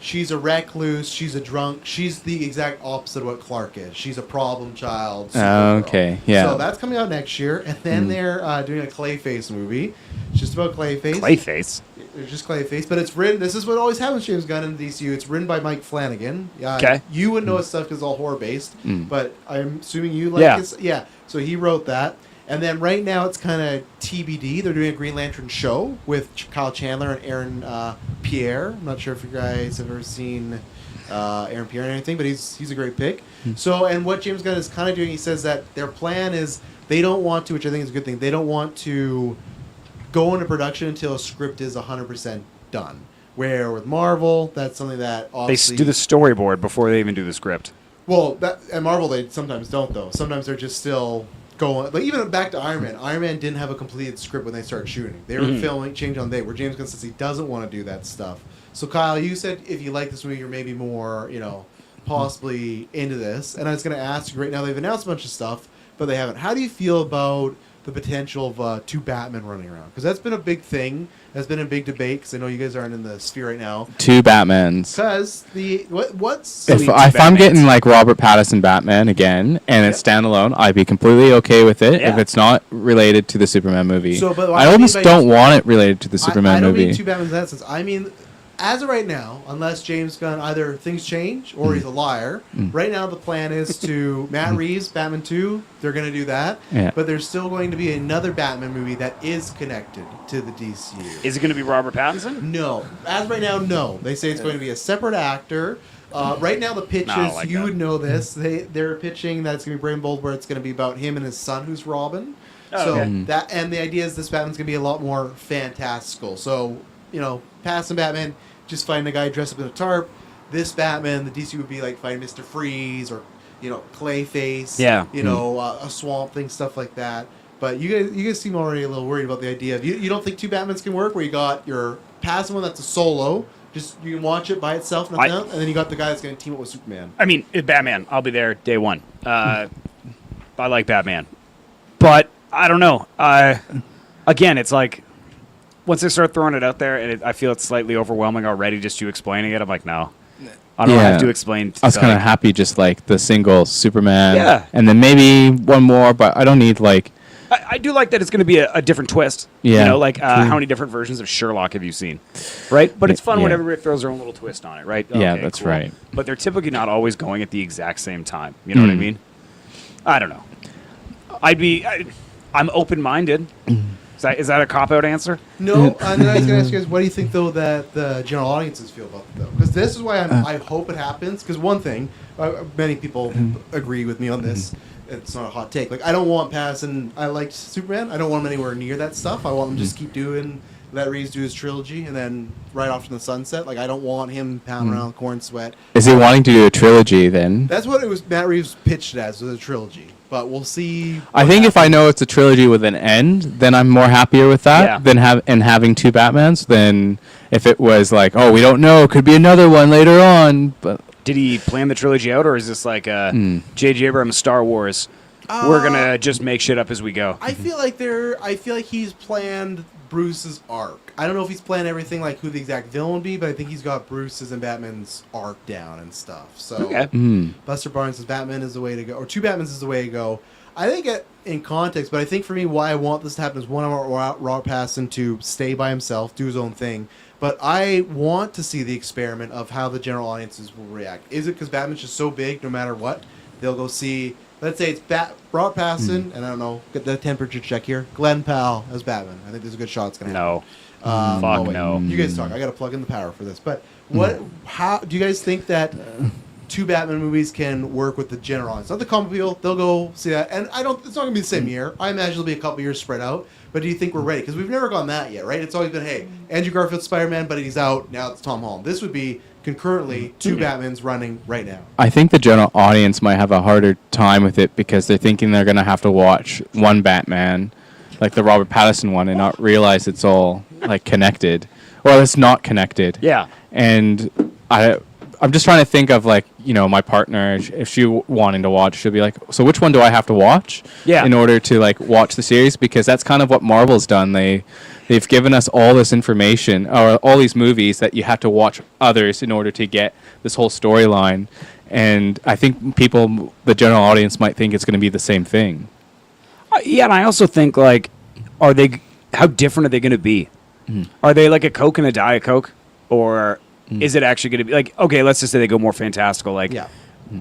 She's a recluse. She's a drunk. She's the exact opposite of what Clark is. She's a problem child. Supergirl. Okay, yeah. So that's coming out next year, and then they're doing a Clayface movie. It's just about Clayface. Clayface. It's just Clayface, but it's written. This is what always happens, James Gunn in the DCU. It's written by Mike Flanagan. Okay. You wouldn't know his stuff because it's all horror based, but I'm assuming you like his. Yeah. So he wrote that, and then right now it's kind of TBD. They're doing a Green Lantern show with Kyle Chandler and Aaron Pierre. I'm not sure if you guys have ever seen Aaron Pierre or anything, but he's a great pick. So, and what James Gunn is kind of doing, he says that their plan is they don't want to, which I think is a good thing. They don't want to go into production until a script is 100% done. Where with Marvel, that's something that They obviously do the storyboard before they even do the script. Well, at Marvel they sometimes don't though. Sometimes they're just still going. Like even back to Iron Man. Iron Man didn't have a completed script when they started shooting. They were filming, changing on day. Where James Gunn says he doesn't want to do that stuff. So Kyle, you said if you like this movie, you're maybe more, possibly into this. And I was going to ask you right now. They've announced a bunch of stuff, but they haven't. How do you feel about the potential of 2 Batmen running around? Because that's been a big thing. That's been a big debate. Because I know you guys aren't in the sphere right now. 2 Batmans. Because what's If I'm getting like Robert Pattinson Batman again and it's standalone, I'd be completely okay with it Yeah. if it's not related to the Superman movie. So, but what I I almost mean by- don't want it related to the Superman I don't movie. mean 2 Batmans in that sense. I mean, as of right now, unless James Gunn either things change or he's a liar, right now the plan is to Matt Reeves, Batman 2, they're going to do that. Yeah. But there's still going to be another Batman movie that is connected to the DCU. Is it going to be Robert Pattinson? No. As of right now, no. They say it's going to be a separate actor. Right now, the pitch No, I is, don't like you that. would know this, they're pitching that it's going to be Brain Bold, where it's going to be about him and his son, who's Robin. Oh, So okay. that, and the idea is this Batman's going to be a lot more fantastical. So, Pattinson Batman, just find a guy dressed up in a tarp. This Batman, the DC would be like find Mr. Freeze or, Clayface. Yeah. A Swamp Thing, stuff like that. But you guys seem already a little worried about the idea of you don't think 2 Batmans can work, where you got your Pattinson one that's a solo, just you can watch it by itself, nothing else, and then you got the guy that's going to team up with Superman. I mean, Batman. I'll be there day one. I like Batman. But I don't know. Again, it's like once they start throwing it out there, and I feel it's slightly overwhelming already just you explaining it, I'm like, no. I don't have to explain. I was kind of happy just like the single Superman. Yeah. And then maybe one more, but I don't need like. I do like that it's going to be a different twist. Yeah, You know, like how many different versions of Sherlock have you seen? Right? But it's fun when Yeah. everybody throws their own little twist on it, right? Yeah, Okay, that's cool. right. But they're typically not always going at the exact same time. You know what I mean? I don't know. I'm open-minded. Is that a cop-out answer? No, and then I was going to ask you guys, what do you think, though, that the general audiences feel about it, though? Because this is why I hope it happens. Because one thing, many people agree with me on this. It's not a hot take. Like, I don't want Pattinson. I liked Superman. I don't want him anywhere near that stuff. I want him to just keep doing, let Reeves do his trilogy, and then right off to the sunset. Like, I don't want him pounding around corn sweat. Is he wanting to do a trilogy then? That's what it was. Matt Reeves pitched it as, was a trilogy. But we'll see. I think if I know it's a trilogy with an end, then I'm more happier with that than having two Batmans than if it was like, oh, we don't know, could be another one later on. But Did he plan the trilogy out, or is this like J.J. Abrams' Star Wars? We're gonna just make shit up as we go. I feel like he's planned Bruce's arc. I don't know if he's planned everything like who the exact villain would be, but I think he's got Bruce's and Batman's arc down and stuff. So Buster Barnes' Batman is the way to go, or two Batmans is the way to go. I think in context, but I think for me, why I want this to happen is one, I want Robert Pattinson to stay by himself, do his own thing. But I want to see the experiment of how the general audiences will react. Is it because Batman's just so big, no matter what, they'll go see. Let's say it's Robert Pattinson, and I don't know, get the temperature check here. Glenn Powell as Batman. I think there's a good shot it's going to happen. No. Fuck no. You guys talk. I got to plug in the power for this. But how do you guys think that two Batman movies can work with the general audience? Not the common people. They'll go see that. And it's not going to be the same year. I imagine it'll be a couple years spread out. But do you think we're ready? Because we've never gone that yet, right? It's always been, hey, Andrew Garfield's Spider-Man, but he's out. Now it's Tom Holland. This would be concurrently two Batmans running right now. I think the general audience might have a harder time with it because they're thinking they're going to have to watch one Batman, like the Robert Pattinson one, and not realize it's all like connected, or it's not connected. Yeah. And I'm just trying to think of like, my partner, if she wanting to watch, she'll be like, so which one do I have to watch in order to like watch the series? Because that's kind of what Marvel's done. They've given us all this information, or all these movies that you have to watch others in order to get this whole storyline. And I think the general audience might think it's going to be the same thing. Yeah, and I also think like, how different are they going to be? Are they like a Coke and a Diet Coke, or is it actually going to be like, okay, let's just say they go more fantastical. Like,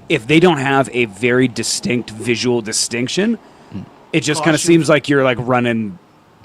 if they don't have a very distinct visual distinction, it just kind of seems like you're like running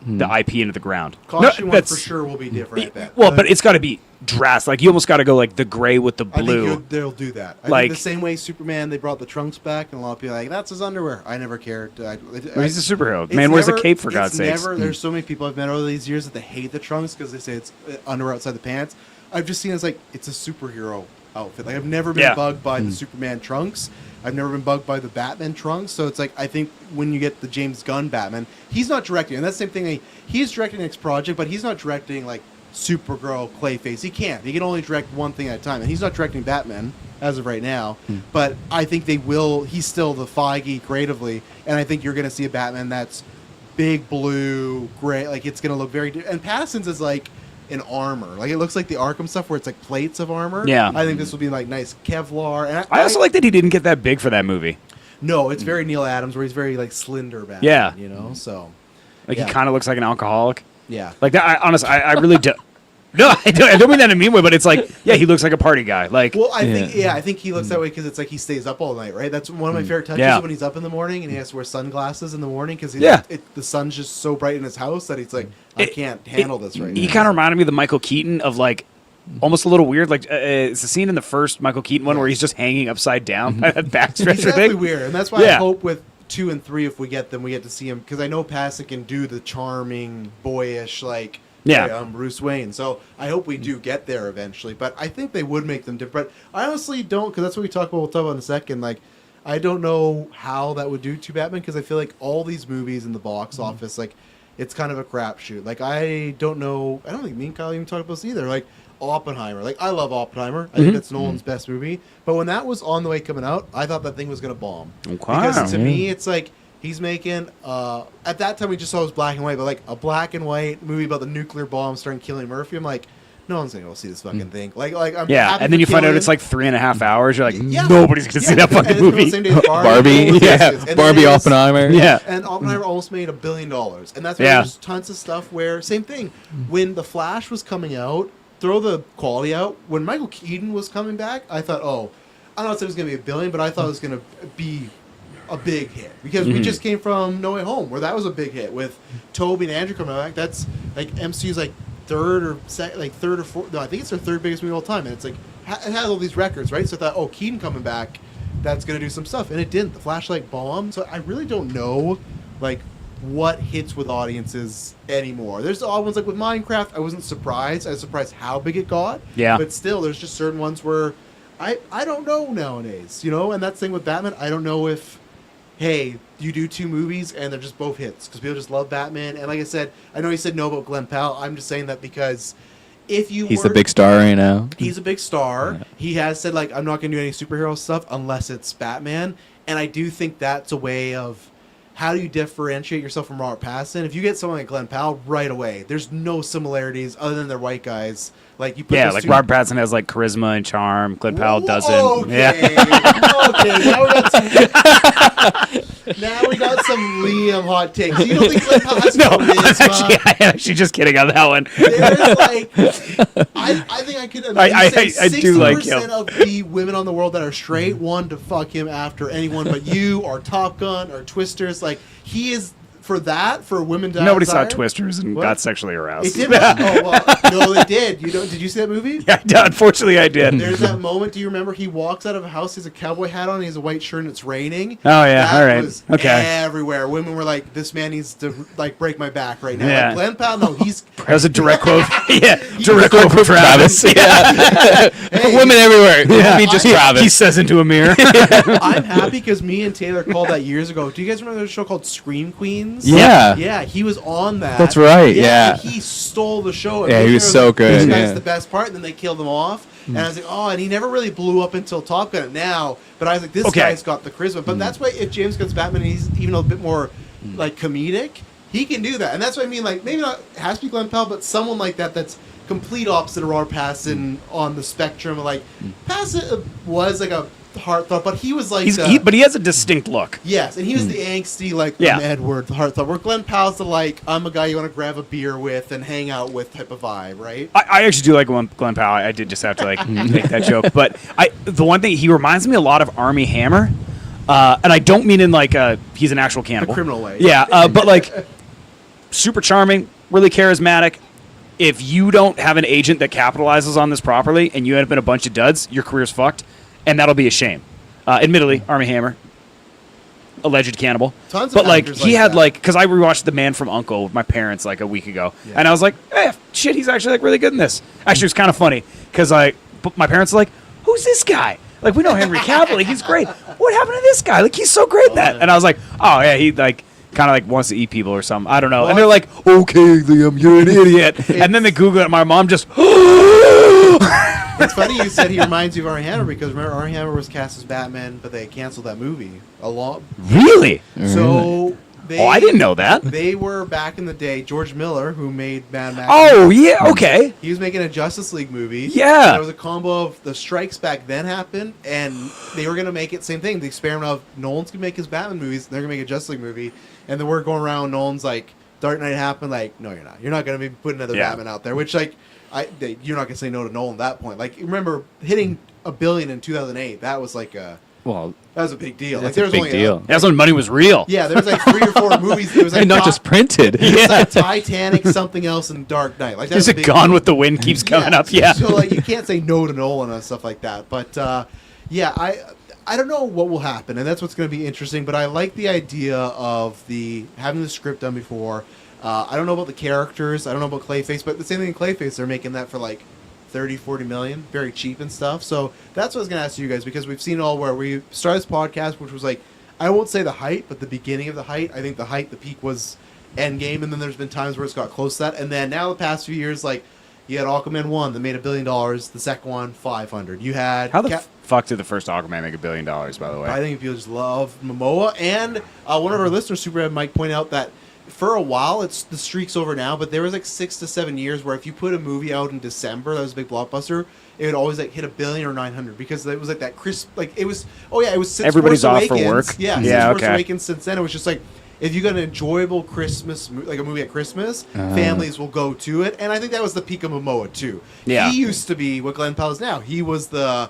the IP into the ground. Costume one for sure will be different, I bet. Well, but it's got to be drastic. Like, you almost got to go like the gray with the I blue. think they'll do that. I Like- think the same way Superman, they brought the trunks back, and a lot of people are like, that's his underwear. I never cared. He's a superhero. Man wears a cape, for God's sakes. There's so many people I've met over these years that they hate the trunks because they say it's underwear outside the pants. I've just seen it as like, it's a superhero outfit. Like, I've never been bugged by the Superman trunks. I've never been bugged by the Batman trunks. So it's like, I think when you get the James Gunn Batman, he's not directing. And that's the same thing. Like, he's directing the next project, but he's not directing like Supergirl, Clayface. He can't. He can only direct one thing at a time. And he's not directing Batman as of right now. But I think they will. He's still the Feige creatively. And I think you're going to see a Batman that's big blue, gray. Like, it's going to look very... And Pattinson's is like in armor. Like, it looks like the Arkham stuff where it's like plates of armor. Yeah. I think this will be like nice Kevlar. And I also like that he didn't get that big for that movie. No, it's very Neil Adams where he's very like slender Batman. Yeah. So... Like, he kind of looks like an alcoholic. Yeah. Like that. I really do. No, I don't mean that in a mean way, but it's like, yeah, he looks like a party guy. Like, well, I think he looks that way because it's like he stays up all night, right? That's one of my favorite touches is when he's up in the morning and he has to wear sunglasses in the morning because the sun's just so bright in his house that he's like, I can't handle this right now. He kind of reminded me of the Michael Keaton of like, almost a little weird. Like, it's a scene in the first Michael Keaton one where he's just hanging upside down, back stretcher It's thing. definitely weird, and that's why I hope with 2 and 3, if we get them, we get to see him because I know Pattinson can do the charming, boyish, like. Bruce Wayne. So I hope we do get there eventually. But I think they would make them different. But I honestly don't, because that's what we talk about. We'll talk about in a second. Like, I don't know how that would do to Batman because I feel like all these movies in the box office, like, it's kind of a crapshoot. Like, I don't know. I don't think me and Kyle even talked about this either. Like, Oppenheimer. Like, I love Oppenheimer. I think that's Nolan's best movie. But when that was on the way coming out, I thought that thing was going to bomb. Okay. Because to me, it's like, he's making, at that time we just saw it was black and white, but like a black and white movie about the nuclear bomb starting killing Murphy. I'm like, no one's gonna go see this fucking thing. Like I'm Yeah, happy and then for you find out Killian. it's like 3.5 hours. You're like, Yeah. nobody's gonna see that And fucking it's coming out the movie. same day as Barbie, And yeah, then Barbie, there's- Oppenheimer. Yeah. And Oppenheimer almost made $1 billion, and that's why Yeah. there's tons of stuff where same thing. When The Flash was coming out, throw the quality out. When Michael Keaton was coming back, I thought, oh, I don't know if it was going to be $1 billion, but I thought it was going to be a big hit because we just came from No Way Home, where that was a big hit with Toby and Andrew coming back. That's like MCU's like third or fourth. No, I think it's their third biggest movie of all time, and it's like it has all these records, right? So I thought, oh, Keaton coming back, that's gonna do some stuff, and it didn't. The Flashlight bombed, so I really don't know, like, what hits with audiences anymore. There's odd ones like with Minecraft. I wasn't surprised. I was surprised how big it got. Yeah. But still, there's just certain ones where I don't know nowadays, you know. And that's the thing with Batman. I don't know if, hey, you do 2 movies and they're just both hits because people just love Batman. And like I said, I know you said no about Glenn Powell. I'm just saying that because if you He's were, the big star right now. he's a big star. He has said like I'm not going to do any superhero stuff unless it's Batman. And I do think that's a way of how do you differentiate yourself from Robert Pattinson? If you get someone like Glenn Powell right away, there's no similarities other than they're white guys. Like you put Yeah, those like two- Robert Pattinson has like charisma and charm. Glenn Powell doesn't. Okay. Yeah. Okay. Now we got some Liam hot takes. You don't think Glenn Powell has No, charisma? I'm actually just kidding on that one. There's like, I think I could. I do like him. 60% of the women on the world that are straight want to fuck him after anyone but you or Top Gun or Twisters. Like he is for that for women. To Nobody saw desire. Twisters and What? got sexually It aroused. did. Oh well, no, they did. Did you see that movie? Yeah, unfortunately, I did. There's that moment. Do you remember? He walks out of a house. He has a cowboy hat on. He has a white shirt, and it's raining. Oh, yeah, That all right. was Okay. everywhere. Women were like, "This man needs to like break my back right now." Yeah. Like, Glenn Powell, no, he's That was a direct quote. Yeah, direct quote from Travis. Yeah. Hey, Women everywhere. Yeah. Be just He Travis. says into a mirror. I'm happy because me and Taylor called that years ago. Do you guys remember the show called Scream Queens? Yeah. Yeah, he was on that. That's right, yeah. and he stole the show. Yeah, he was Taylor so like, good, This guy's yeah. the best part, and then they killed him off. And I was like, oh, and he never really blew up until Top Gun now. But I was like, this Okay. guy's got the charisma. But that's why if James Gunn's Batman, he's even a bit more like comedic. He can do that, and that's what I mean. Like maybe not it has to be Glenn Powell, but someone like that that's complete opposite of Robert Pattinson on the spectrum. Like Pattinson was like a heartthrob, but he was like But he has a distinct look. yes, and he was the angsty like Yeah. I'm Edward the heartthrob. Where Glenn Powell's the like I'm a guy you want to grab a beer with and hang out with type of vibe, right? I actually do like Glenn Powell. I did just have to like make that joke. But the one thing, he reminds me a lot of Armie Hammer. And I don't mean in like he's an actual cannibal. criminal way. Yeah, but like super charming, really charismatic. If you don't have an agent that capitalizes on this properly and you end up in a bunch of duds, your career's fucked. And that'll be a shame. Admittedly, Armie Hammer, alleged cannibal. Tons of but like actors he like had that. like, because I rewatched The Man from U.N.C.L.E. with my parents like a week ago, and I was like, shit, he's actually like really good in this. Actually, it was kind of funny because my parents were like, who's this guy? Like we know Henry Cavill, like, he's great. What happened to this guy? Like he's so great in that. And I was like, oh yeah, he like kind of like wants to eat people or something. I don't know. And they're like, okay, Liam, you're an idiot. And then they Google it, and my mom just. It's funny you said he reminds you of Armie Hammer because remember Armie Hammer was cast as Batman, but they canceled that movie a lot. Really? So they, I didn't know that. They were back in the day. George Miller, who made Mad Max. Oh yeah, okay. He was making a Justice League movie. Yeah. And it was a combo of the strikes back then happened, and they were going to make it same thing. The experiment of Nolan's going to make his Batman movies, they're going to make a Justice League movie, and the word going around, Nolan's like, Dark Knight happened, like, no, you're not. You're not going to be putting another Yeah. Batman out there, which, like, you're not going to say no to Nolan at that point. Like, remember, hitting $1 billion in 2008, that was like that was a big deal. That's Like, there a was big only deal. That's when money was real. yeah, there was like 3 or 4 movies. It was like And not just printed. it was like Titanic, something else, and Dark Knight. Like There's that's a big Gone deal. with the Wind keeps coming up. Yeah. So like you can't say no to Nolan and stuff like that. But yeah, I don't know what will happen, and that's what's going to be interesting. But I like the idea of having the script done before. I don't know about the characters. I don't know about Clayface, but the same thing in Clayface, they're making that for like 30, 40 million, very cheap and stuff. So that's what I was going to ask you guys, because we've seen it all where we started this podcast, which was like, I won't say the height, but the beginning of the height. I think the peak was Endgame, and then there's been times where it's got close to that. And then now the past few years, like, you had Aquaman 1 that made $1 billion, the second one, 500. You had... How the fuck did the first Aquaman make $1 billion, by the way? I think people just love Momoa. And one of our listeners, Superhead Mike, pointed out that for a while, the streak's over now, but there was like 6 to 7 years where if you put a movie out in December that was a big blockbuster, it would always like hit $1 billion or 900 because it was like that crisp, like it was. Oh yeah, it was since Everybody's Force off for Awakens. work. Yeah, Yeah, since Force okay. Awakens. Since then, it was just like if you got an enjoyable Christmas, like a movie at Christmas, families will go to it, and I think that was the peak of Momoa too. Yeah. He used to be what Glenn Powell is now. He was the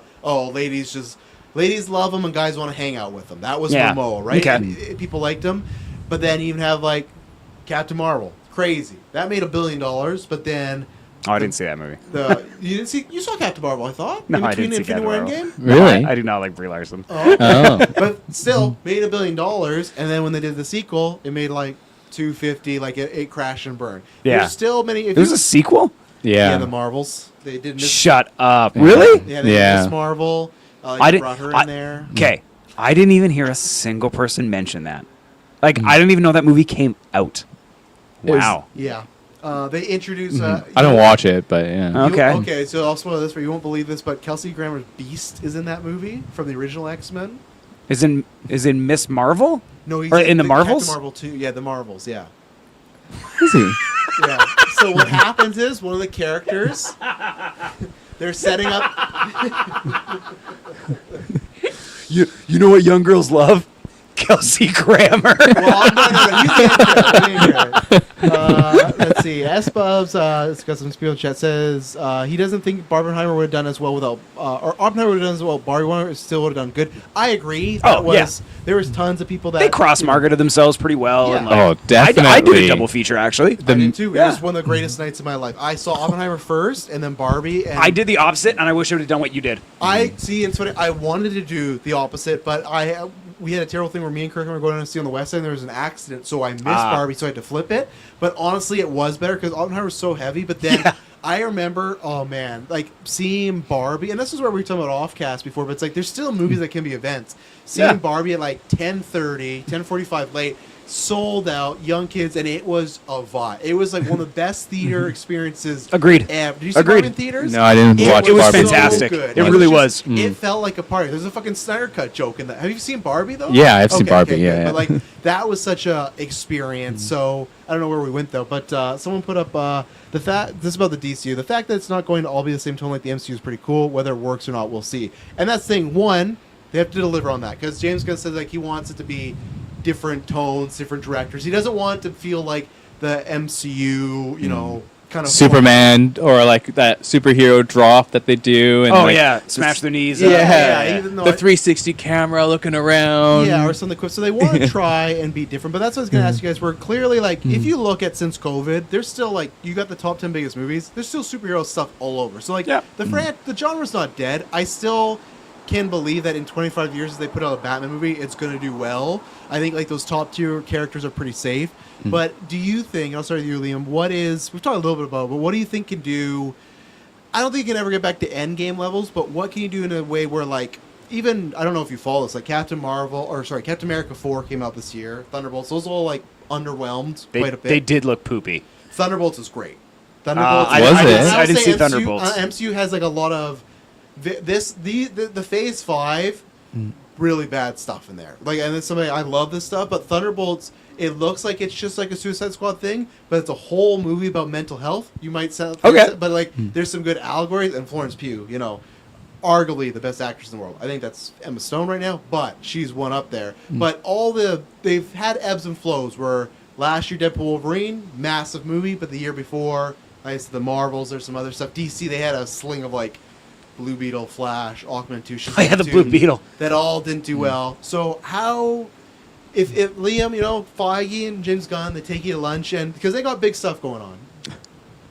ladies love him and guys want to hang out with him. That was Yeah. Momoa, right? Okay. And people liked him, but then you even have like Captain Marvel, crazy. That made $1 billion, but then Oh, I didn't see that movie. you saw Captain Marvel, I thought. No, in I between didn't see Infinity War and Captain Endgame. Really? I do not like Brie Larson. Oh. Oh. But still made $1 billion, and then when they did the sequel, it made like 250, like it crashed and burned. Yeah. There's still many. If There's you, a sequel? yeah, Yeah. the Marvels. They did. Shut up. Yeah. Really? Yeah, they Yeah. did Miss Marvel. I They didn't- brought her I- in there. Okay. I didn't even hear a single person mention that. Like, I didn't even know that movie came out. It was- Wow. Yeah. They introduced. I don't watch it, but yeah. Okay. Okay, so I'll spoil this, but you won't believe this. But Kelsey Grammer's Beast is in that movie from the original X-Men. Is in Miss Marvel? No, he's Or in the Marvels? Captain Marvel 2. Yeah, the Marvels. Yeah. Is he? Yeah. So what happens is one of the characters, they're setting up. You know what young girls love? Kelsey Grammer. Well, no, you can't hear it. Let's see. S-Bubs, it's got some people in chat, says he doesn't think Barbenheimer would have done as well without, or Oppenheimer would have done as well. Barbenheimer still would have done good. I agree. There was tons of people that They cross-marketed themselves pretty well. Yeah. And like, Oh, definitely. I did a double feature, actually. I did too. yeah. It was one of the greatest nights of my life. I saw Oppenheimer first, and then Barbie. And I did the opposite, and I wish I would have done what you did. I see. It's funny. I wanted to do the opposite, but we had a terrible thing where me and Kirk were going to see on the West End. There was an accident, so I missed Barbie, so I had to flip it. But honestly, it was better because Oppenheimer was so heavy. But then I remember, oh man, like seeing Barbie, and this is where we were talking about offcast before. But it's like there's still movies that can be events. Seeing Barbie at like 10:30, 10:45 late. Sold out, young kids, and it was a vibe. It was like one of the best theater experiences. Agreed. Ever. Did you see Agreed. Barbie in theaters? No, I didn't watch It was Barbie. fantastic. good. It really was. It felt like a party. There's a fucking Snyder Cut joke in that. Have you seen Barbie though? Yeah, I've seen Barbie, good. yeah. But like that was such a experience. So I don't know where we went though. But someone put up the fact. This is about the DCU. The fact that it's not going to all be the same tone like the MCU is pretty cool. Whether it works or not, we'll see. And that's thing one. They have to deliver on that because James Gunn said like he wants it to be different tones, different directors. He doesn't want it to feel like the MCU, you know, kind of Superman or like that superhero drop that they do. And Oh, like, yeah. Smash their knees. Yeah, even though the 360 camera looking around. Yeah, or something quick. So they want to try and be different. But that's what I was going to ask you guys. We're clearly like, if you look at since COVID, there's still like, you got the top 10 biggest movies. There's still superhero stuff all over. So like, the genre's not dead. I still can believe that in 25 years, if they put out a Batman movie, it's going to do well. I think like those top tier characters are pretty safe. But do you think, and I'll start with you, Liam, we've talked a little bit about it, but what do you think can do, I don't think you can ever get back to Endgame levels, but what can you do in a way where like, even, I don't know if you follow this, like Captain America 4 came out this year, Thunderbolts, those all like underwhelmed quite a bit. They did look poopy. Thunderbolts is great. Thunderbolts I didn't see MCU, Thunderbolts. MCU has like a lot of the Phase 5 really bad stuff in there. Like, and then I love this stuff, but Thunderbolts, it looks like it's just like a Suicide Squad thing, but it's a whole movie about mental health. You might say, Okay. but like there's some good allegories, and Florence Pugh, you know, arguably the best actress in the world. I think that's Emma Stone right now, but she's one up there. But they've had ebbs and flows where last year Deadpool Wolverine, massive movie, but the year before, I guess the Marvels, there's some other stuff. DC, they had a sling of like Blue Beetle, Flash, Aquaman 2. I had the Blue Beetle. That all didn't do well. So how, if Liam, you know, Feige and James Gunn, they take you to lunch, and because they got big stuff going on.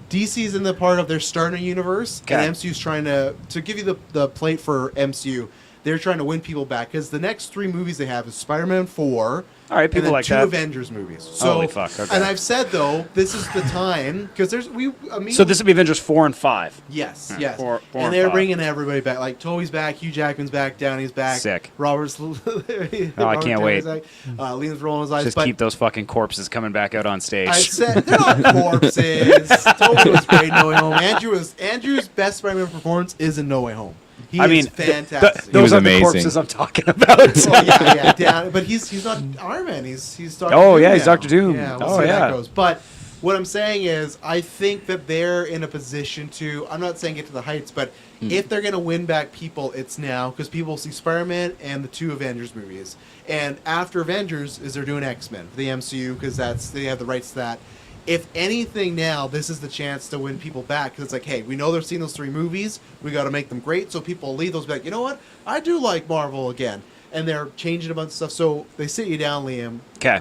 DC's in the part of their starting universe, and MCU's trying to give you the plate for MCU. They're trying to win people back because the next 3 movies they have is Spider-Man 4. All right, people and then like 2 that. Avengers movies. So, Holy fuck, okay. And I've said though, this is the time because So this would be Avengers 4 and 5. Yes, Yeah, yes. four and and they're five. bringing everybody back. Like Toby's back, Hugh Jackman's back, Downey's back. Sick. Robert's. I can't wait. Liam's rolling his eyes. Just but keep those fucking corpses coming back out on stage. I said they're not corpses. Toby was great in No Way Home. Andrew's best Spider-Man performance is in No Way Home. He I mean, is fantastic. He those was are the amazing. corpses I'm talking about. Oh, yeah, down. But he's not Iron Man. He's Doctor Oh, Doom yeah, he's now. Dr. Doom. Yeah, we'll Oh, see how yeah. that goes. But what I'm saying is, I think that they're in a position to. I'm not saying get to the heights, but if they're going to win back people, it's now because people see Spider-Man and the 2 Avengers movies, and after Avengers is they're doing X-Men for the MCU because they have the rights to that. If anything now, this is the chance to win people back because it's like, hey, we know they've seen those 3 movies. We got to make them great so people leave those back. You know what? I do like Marvel again. And they're changing a bunch of stuff. So they sit you down, Liam. Okay.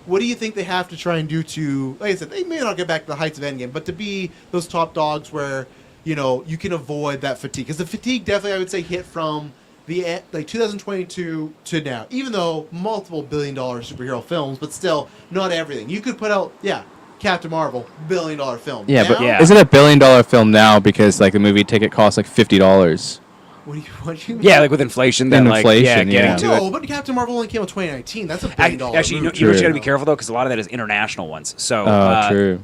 What do you think they have to try and do to, like I said, they may not get back to the heights of Endgame, but to be those top dogs where, you can avoid that fatigue? Because the fatigue definitely, I would say, hit from the 2022 to now, even though multiple billion-dollar superhero films, but still not everything. You could put out, Captain Marvel, billion-dollar film. Yeah, Now, but Yeah. is it a $1 billion film now because like the movie ticket costs like $50? What do you mean? Yeah, like with inflation, then Inflation, getting yeah. to No, it. but Captain Marvel only came out 2019. That's a billion-dollar Actually, movie. you know what you got to True. be careful though, because a lot of that is international ones. So True.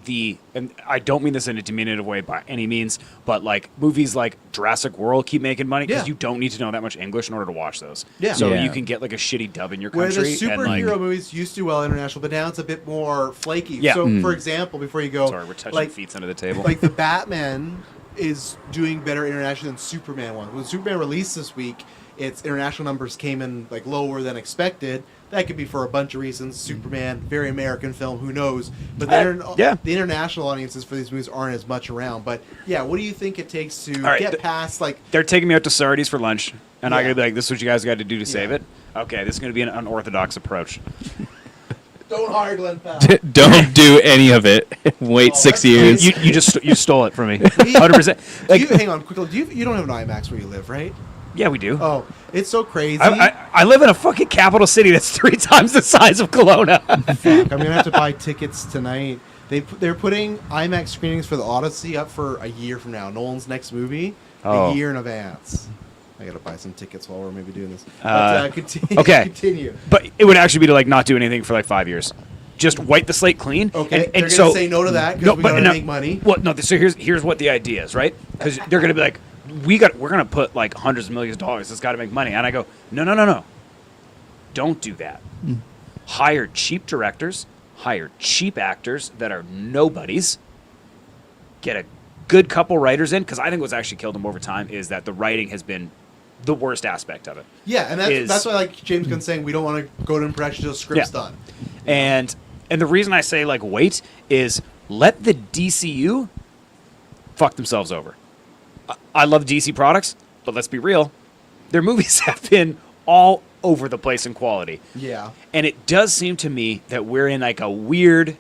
and I don't mean this in a diminutive way by any means, but like movies like Jurassic World keep making money because Yeah. you don't need to know that much English in order to watch those. Yeah. So Yeah. you can get like a shitty dub in your Where the country. superhero and, like, movies used to do well international, but now it's a bit more flaky. Yeah. So, for example, before you go, sorry, we're touching like, feet under the table. like the Batman is doing better internationally than Superman was. When Superman released this week, its international numbers came in like lower than expected. That could be for a bunch of reasons. Superman, very American film, who knows? But the international audiences for these movies aren't as much around. But yeah, what do you think it takes to right, get past like? They're taking me out to Sardi's for lunch, and I Yeah. gotta be like, "This is what you guys got to do to save Yeah. it." Okay, this is gonna be an unorthodox approach. Don't hire Glenn Powell. Don't do any of it. Wait 6 that's years. You stole it from me, 100%. Like, Hang on, quickly. You don't have an IMAX where you live, right? yeah, we do. Oh, it's so crazy. I live in a fucking capital city that's 3 times the size of Kelowna. Fuck, I'm gonna have to buy tickets tonight. They're putting IMAX screenings for the Odyssey up for a year from now. Nolan's next movie, Oh. a year in advance. I gotta buy some tickets while we're maybe doing this. Continue. okay. Continue. But it would actually be to like not do anything for like 5 years. Just wipe the slate clean. Okay, and they're so gonna say no to that because we gotta make money. Well, no. So here's what the idea is, right? Because they're gonna be like, we're gonna put like hundreds of millions of dollars. It's got to make money. And I go, no. Don't do that. Hire cheap directors. Hire cheap actors that are nobodies. Get a good couple writers in, because I think what's actually killed them over time is that the writing has been the worst aspect of it. Yeah, and is- that's why like James Gunn's saying we don't want to go to production until the script's Yeah. done. And the reason I say like wait is let the DCU fuck themselves over. I love DC products, but let's be real, their movies have been all over the place in quality. Yeah. And it does seem to me that we're in like a weird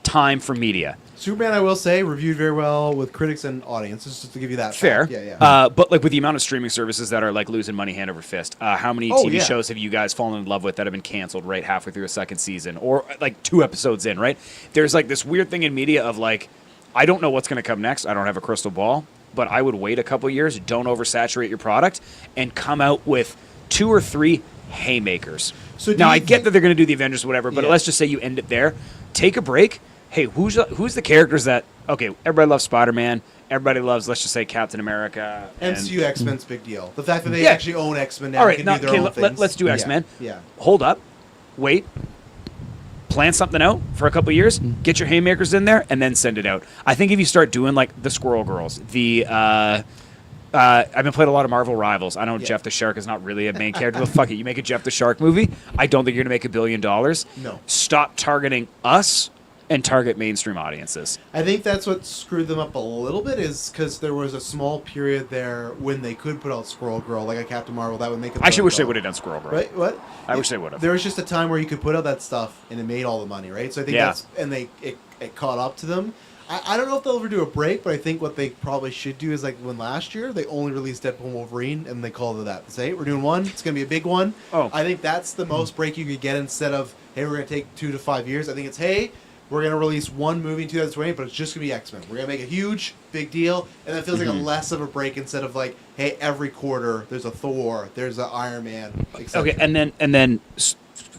time for media. Superman, I will say, reviewed very well with critics and audiences, just to give you that. Fair. fact. Yeah. But like with the amount of streaming services that are like losing money hand over fist, how many Oh, TV yeah. shows have you guys fallen in love with that have been canceled right halfway through a second season or like 2 episodes in, right? There's like this weird thing in media of like, I don't know what's going to come next. I don't have a crystal ball, but I would wait a couple years. Don't oversaturate your product and come out with 2 or 3 haymakers. So do now you I get think- that they're going to do the Avengers or whatever, but Yeah. let's just say you end it there. Take a break. Hey, who's the characters that, okay, everybody loves Spider-Man. Everybody loves, let's just say, Captain America. and- MCU X-Men's a big deal. The fact that they Yeah. actually own X-Men now All right, can now, do their okay, own things. let's do X-Men. Yeah. Hold up. Wait. Plan something out for a couple of years. Get your haymakers in there, and then send it out. I think if you start doing like the Squirrel Girls, I've been playing a lot of Marvel Rivals. I know Yeah. Jeff the Shark is not really a main character, but fuck it. You make a Jeff the Shark movie, I don't think you're going to make $1 billion. No. Stop targeting us and target mainstream audiences. I think that's what screwed them up a little bit is because there was a small period there when they could put out Squirrel Girl, like a Captain Marvel, that would make it. I actually wish they would have done Squirrel Girl. Right? What? I wish they would have. There was just a time where you could put out that stuff and it made all the money, right? So I think Yeah. that's and it caught up to them. I don't know if they'll ever do a break, but I think what they probably should do is like when last year they only released Deadpool and Wolverine and they called it that. They say, hey, we're doing one, it's gonna be a big one. Oh. I think that's the most break you could get instead of, hey, we're gonna take 2 to 5 years. I think it's, hey, we're going to release one movie in 2020, but it's just going to be X-Men. We're going to make a huge, big deal, and it feels like a less of a break instead of like, hey, every quarter there's a Thor, there's an Iron Man, etc. Okay, and then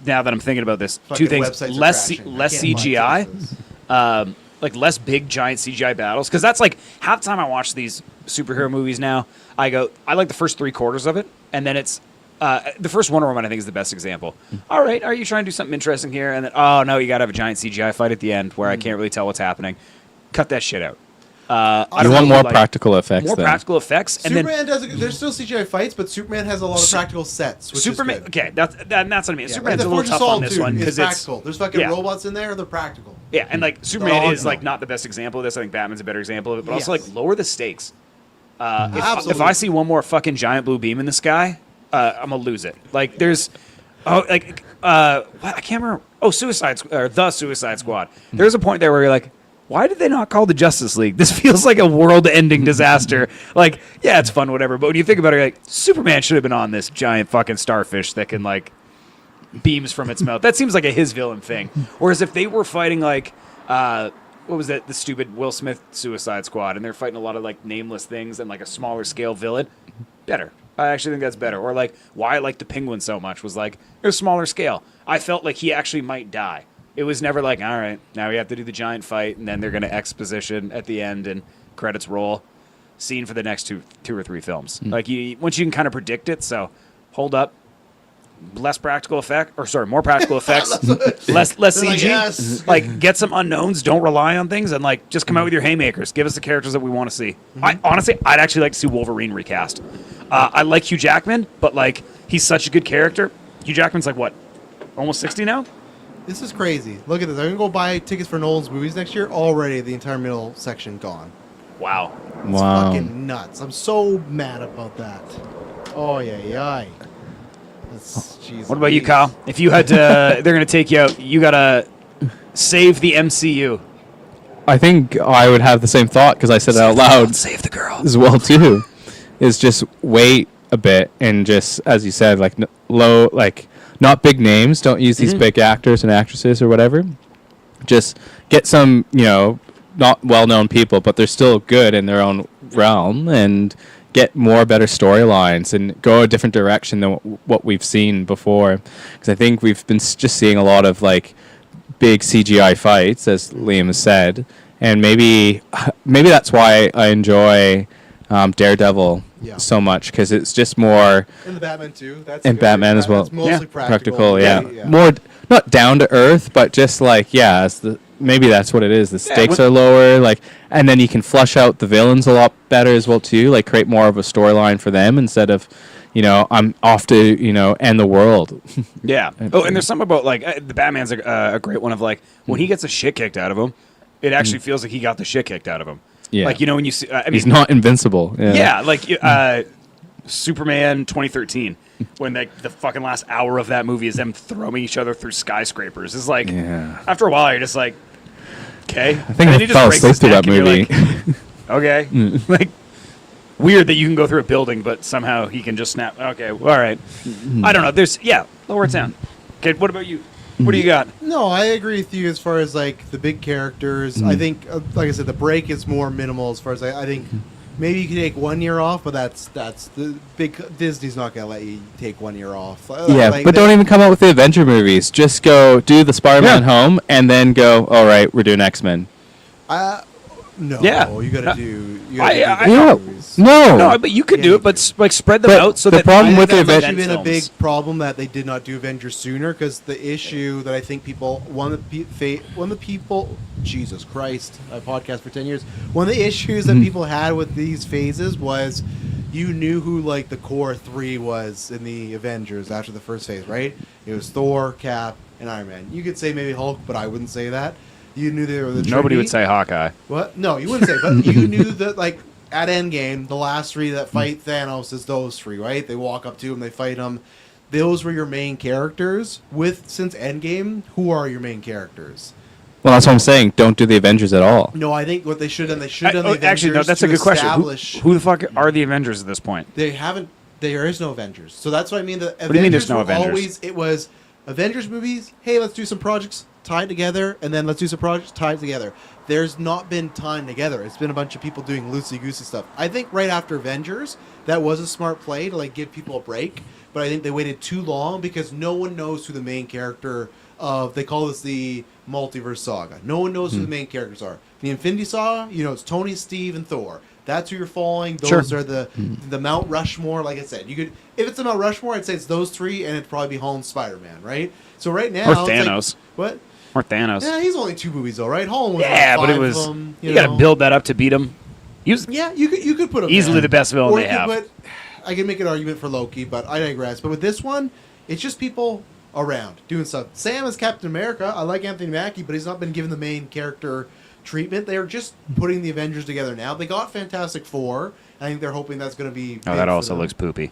now that I'm thinking about this, Fucking 2 things: websites are less crashing. I less can't find CGI. places. like less big giant CGI battles, because that's like half the time I watch these superhero movies now. I like the first 3/4 of it, and then it's the first Wonder Woman. I think is the best example. All right, are you trying to do something interesting here? And then no, you got to have a giant CGI fight at the end where I can't really tell what's happening. Cut that shit out. You want more practical effects. More then. practical effects, and Superman there's still CGI fights, but Superman has a lot of practical sets. Which Superman. is good. Okay, that's what I mean. Yeah, Superman's like a little tough on this one because because it's it's practical. There's fucking robots in there. They're practical. yeah, and like Superman is no. like not the best example of this. I think Batman's a better example of it, but also Yes. like lower the stakes. If Absolutely. I see one more fucking giant blue beam in the sky, I'm gonna lose it. Like there's, what? I can't remember. Oh, the Suicide Squad. There's a point there where you're like, why did they not call the Justice League? This feels like a world-ending disaster. Like, yeah, it's fun, whatever. But when you think about it, you're like, Superman should have been on this giant fucking starfish that can like beams from its mouth. That seems like a his villain thing. Whereas if they were fighting like, what was that? The stupid Will Smith Suicide Squad, and they're fighting a lot of like nameless things and like a smaller scale villain. Better. I actually think that's better. Or like why I like the Penguin so much was like it was smaller scale. I felt like he actually might die. It was never like, all right, now we have to do the giant fight, and then they're going to exposition at the end and credits roll. Scene for the next two or three films. Like once you can kind of predict it. So hold up. More practical effects, less CG. Like, yes. Like, get some unknowns. Don't rely on things, and like just come out with your haymakers. Give us the characters that we want to see. I'd actually like to see Wolverine recast. I like Hugh Jackman, but like he's such a good character. Hugh Jackman's like what, almost 60 now? This is crazy. Look at this. I'm gonna go buy tickets for Nolan's movies next year. Already, the entire middle section gone. Wow. It's fucking nuts. I'm so mad about that. Oh yeah. What about you, Kyle? If you had to, they're going to take you out. You got to save the MCU. I think I would have the same thought because I said it out loud Save the girl. as well too. Is just wait a bit and just as you said, like not big names. Don't use these big actors and actresses or whatever. Just get some not well-known people, but they're still good in their own realm and get more better storylines and go a different direction than what we've seen before. Because I think we've been just seeing a lot of like big CGI fights, as Liam has said, and maybe that's why I enjoy Daredevil so much because it's just more. And the Batman too. That's and good. Batman as well. That's mostly practical. Yeah. Yeah. More not down to earth, but just like maybe that's what it is. The stakes are lower, like, and then you can flush out the villains a lot better as well too. Like create more of a storyline for them instead of, I'm off to end the world. Yeah. Oh, and there's something about like the Batman's a great one of like when he gets the shit kicked out of him, it actually feels like he got the shit kicked out of him. Yeah. Like when you see, he's not invincible. Yeah. Like Superman 2013. When the fucking last hour of that movie is them throwing each other through skyscrapers. It's like, after a while, you're just like, okay. I think I fell asleep to that movie. Like, okay. Like, weird that you can go through a building, but somehow he can just snap. Okay, all right. I don't know. Lower it down. Okay, what about you? What do you got? No, I agree with you as far as like the big characters. I think, like I said, the break is more minimal as far as I think. Maybe you can take 1 year off, but that's the big Disney's not gonna let you take 1 year off. Yeah, but don't even come out with the Avenger movies. Just go do the Spider-Man home, and then go. All right, we're doing X-Men. No, Yeah. you gotta do. Movies. No, but you could Yeah, do you it, but could. like spread them But out so the that problem with the That's Avengers actually been a big films. problem that they did not do Avengers sooner because the issue that I think one of the people, Jesus Christ, I podcast for 10 years. One of the issues that people had with these phases was you knew who like the core three was in the Avengers after the first phase, right? It was Thor, Cap, and Iron Man. You could say maybe Hulk, but I wouldn't say that. You knew they were the Nobody Trinity. would say Hawkeye. What? No, you wouldn't say, but you knew that, like, at Endgame, the last three that fight Thanos is those three, right? They walk up to him, they fight him. Those were your main characters. Since Endgame, who are your main characters? Well, that's what I'm saying. Don't do the Avengers at all. No, I think what they should have done, the Avengers Actually, no, that's a to good question. establish- Who the fuck are the Avengers at this point? They haven't. There is no Avengers. So that's what I mean. The do you mean there's no were Avengers? It was Avengers movies. Hey, let's do some projects tied together, and then let's do some projects tied together. There's not been time together. It's been a bunch of people doing loosey-goosey stuff. I think right after Avengers, that was a smart play to like give people a break. But I think they waited too long because no one knows who the main character of. They call this the Multiverse Saga. No one knows who the main characters are. The Infinity Saga, you know, it's Tony, Steve, and Thor. That's who you're following. Those Sure. are the Mount Rushmore. Like I said, you could, if it's a Mount Rushmore, I'd say it's those three, and it'd probably be Holland, Spider-Man, right? So right now, Or it's like- Thanos. what? Or Thanos. Yeah, he's only 2 movies though, right? Holland was Yeah, like but it 5 was. of them, You got to know. build that up to beat him. He was Yeah, you could put him easily there. the best villain Or they you could have. put- I can make an argument for Loki, but I digress. But with this one, it's just people around doing stuff. Sam is Captain America. I like Anthony Mackie, but he's not been given the main character treatment. They're just putting the Avengers together now. They got Fantastic Four. I think they're hoping that's going to be. Oh, big that for also them. looks poopy.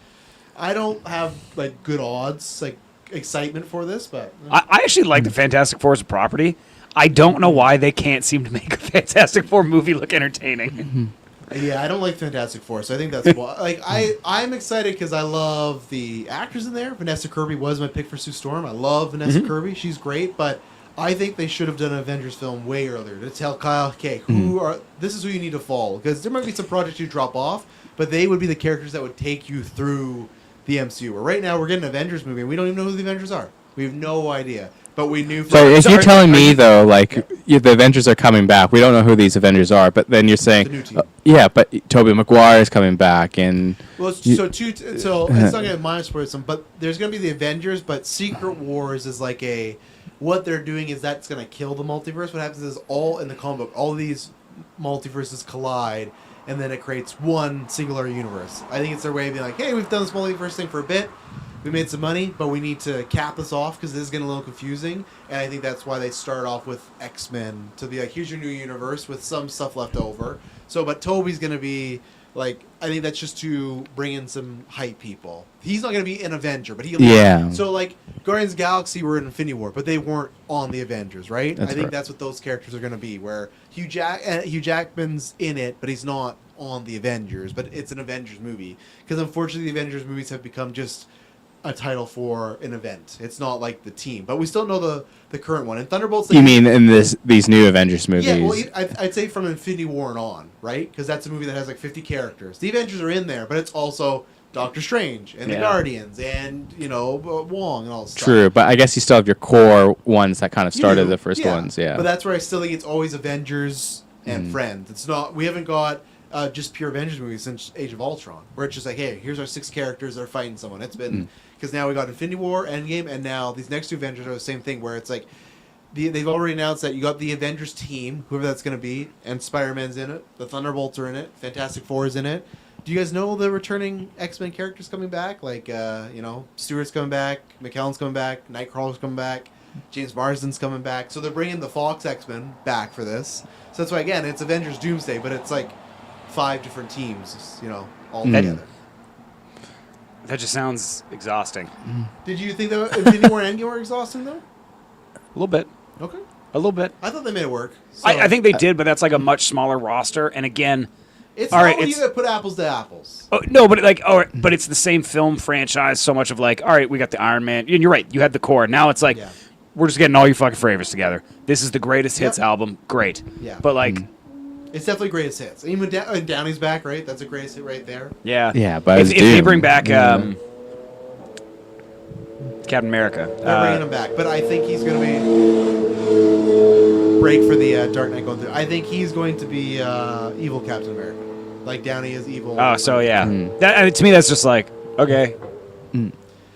I don't have like good odds, like excitement for this, but I actually like the Fantastic Four as a property. I don't know why they can't seem to make a Fantastic Four movie look entertaining. yeah, I don't like Fantastic Four, so I think that's why. Like, I'm excited because I love the actors in there. Vanessa Kirby was my pick for Sue Storm. I love Vanessa Kirby; she's great. But I think they should have done an Avengers film way earlier to tell Kyle, okay, this is who you need to follow, because there might be some projects you drop off, but they would be the characters that would take you through the MCU. Where right now we're getting an Avengers movie, and we don't even know who the Avengers are. We have no idea, but we knew. So if you're telling me you- though, like the Avengers are coming back, we don't know who these Avengers are, but then you're saying, The new team. yeah, but Tobey Maguire is coming back, and Well, so it's not going to minus for some, but there's going to be the Avengers, but Secret Wars is like what they're doing is that's going to kill the multiverse. What happens is all in the comic book, all these multiverses collide, and then it creates one singular universe. I think it's their way of being like, hey, we've done this multiverse thing for a bit. We made some money, but we need to cap this off because this is getting a little confusing. And I think that's why they start off with X-Men to be like, here's your new universe with some stuff left over. So, but Toby's going to be like, I think that's just to bring in some hype people. He's not going to be an Avenger, but he'll be. Yeah. So, like, Guardians of the Galaxy were in Infinity War, but they weren't on the Avengers, right? That's I think right. that's what those characters are going to be, where Hugh Jackman's in it, but he's not on the Avengers, but it's an Avengers movie. Because unfortunately, the Avengers movies have become just a title for an event. It's not like the team, but we still know the current one. And Thunderbolts. Like, you mean in these new Avengers movies? yeah, well, I'd say from Infinity War and on, right? Because that's a movie that has like 50 characters. The Avengers are in there, but it's also Doctor Strange and the Yeah. Guardians and, you know, Wong and all this stuff. True, but I guess you still have your core ones that kind of You started do, the first ones. Yeah, But that's where I still think it's always Avengers and Friends. It's not. We haven't got just pure Avengers movies since Age of Ultron, where it's just like, hey, here's our 6 characters that are fighting someone. It's been because now we got Infinity War, Endgame, and now these next 2 Avengers are the same thing, where it's like they've already announced that you got the Avengers team, whoever that's going to be, and Spider-Man's in it, the Thunderbolts are in it, Fantastic Four is in it. Do you guys know the returning X-Men characters coming back? Like, you know, Stewart's coming back, McKellen's coming back, Nightcrawler's coming back, James Marsden's coming back. So they're bringing the Fox X-Men back for this. So that's why, again, it's Avengers Doomsday, but it's like 5 different teams, you know, all together. That just sounds exhausting. Did you think that Infinity War and Endgame were exhausting, though? A little bit. Okay. A little bit. I thought they made it work. So I think they did, but that's like a much smaller roster. And again, it's all not right, when you it's- gotta put apples to apples. oh, no, but like, but it's the same film franchise. So much of like, all right, we got the Iron Man, and you're right, you had the core. Now it's like, Yeah. we're just getting all your fucking favorites together. This is the greatest hits Yep. album. Great. Yeah. But like, It's definitely greatest hits. Even Downey's back, right? That's a greatest hit right there. yeah, Yeah, but if it's they Doom. bring back Captain America, They're bringing him back, but I think he's going to be break for the Dark Knight going through. I think he's going to be evil Captain America, like Downey is evil. oh, so yeah, that I mean, to me that's just like okay,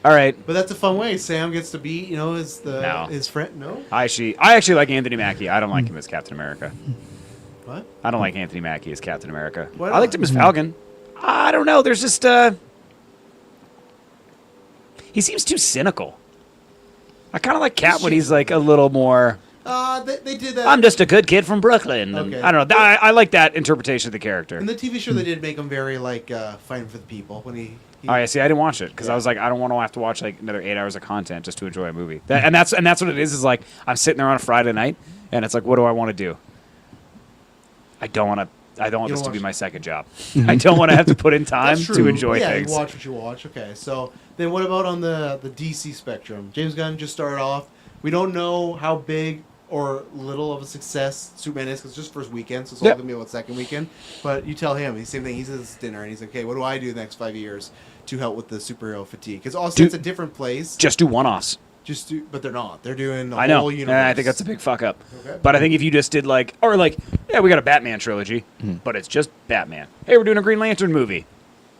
all right. But that's a fun way. Sam gets to be, you know, No. his friend. No, I actually like Anthony Mackie. I don't like him as Captain America. what? I don't like Anthony Mackie as Captain America. Why I liked not? him as Falcon. I don't know. There's just he seems too cynical. I kind of like Cap when he's like a little more. They did that. I'm just a good kid from Brooklyn. And Okay. I don't know. I like that interpretation of the character. in the TV show. They did make him very like fighting for the people when he Oh yeah, see, I didn't watch it because Yeah. I was like, I don't want to have to watch like another 8 hours of content just to enjoy a movie. And that's what it is. Is like I'm sitting there on a Friday night, and it's like, what do I want to do? I don't want this to be watch- my second job. I don't want to have to put in time That's to true. enjoy yeah, things. you watch what you watch. Okay, so then what about on the DC spectrum? James Gunn just started off. We don't know how big or little of a success Superman is because it's just first weekend, so it's Yep. only going to be about second weekend. But you tell him, he's the same thing. He's at his dinner and he's like, okay, what do I do the next 5 years to help with the superhero fatigue? Because Austin, it's a different place. Just do one-offs. but they're not. They're doing the I know. whole And universe. I think that's a big fuck up. Okay. But I think if you just did like, or like, yeah, we got a Batman trilogy, but it's just Batman. Hey, we're doing a Green Lantern movie.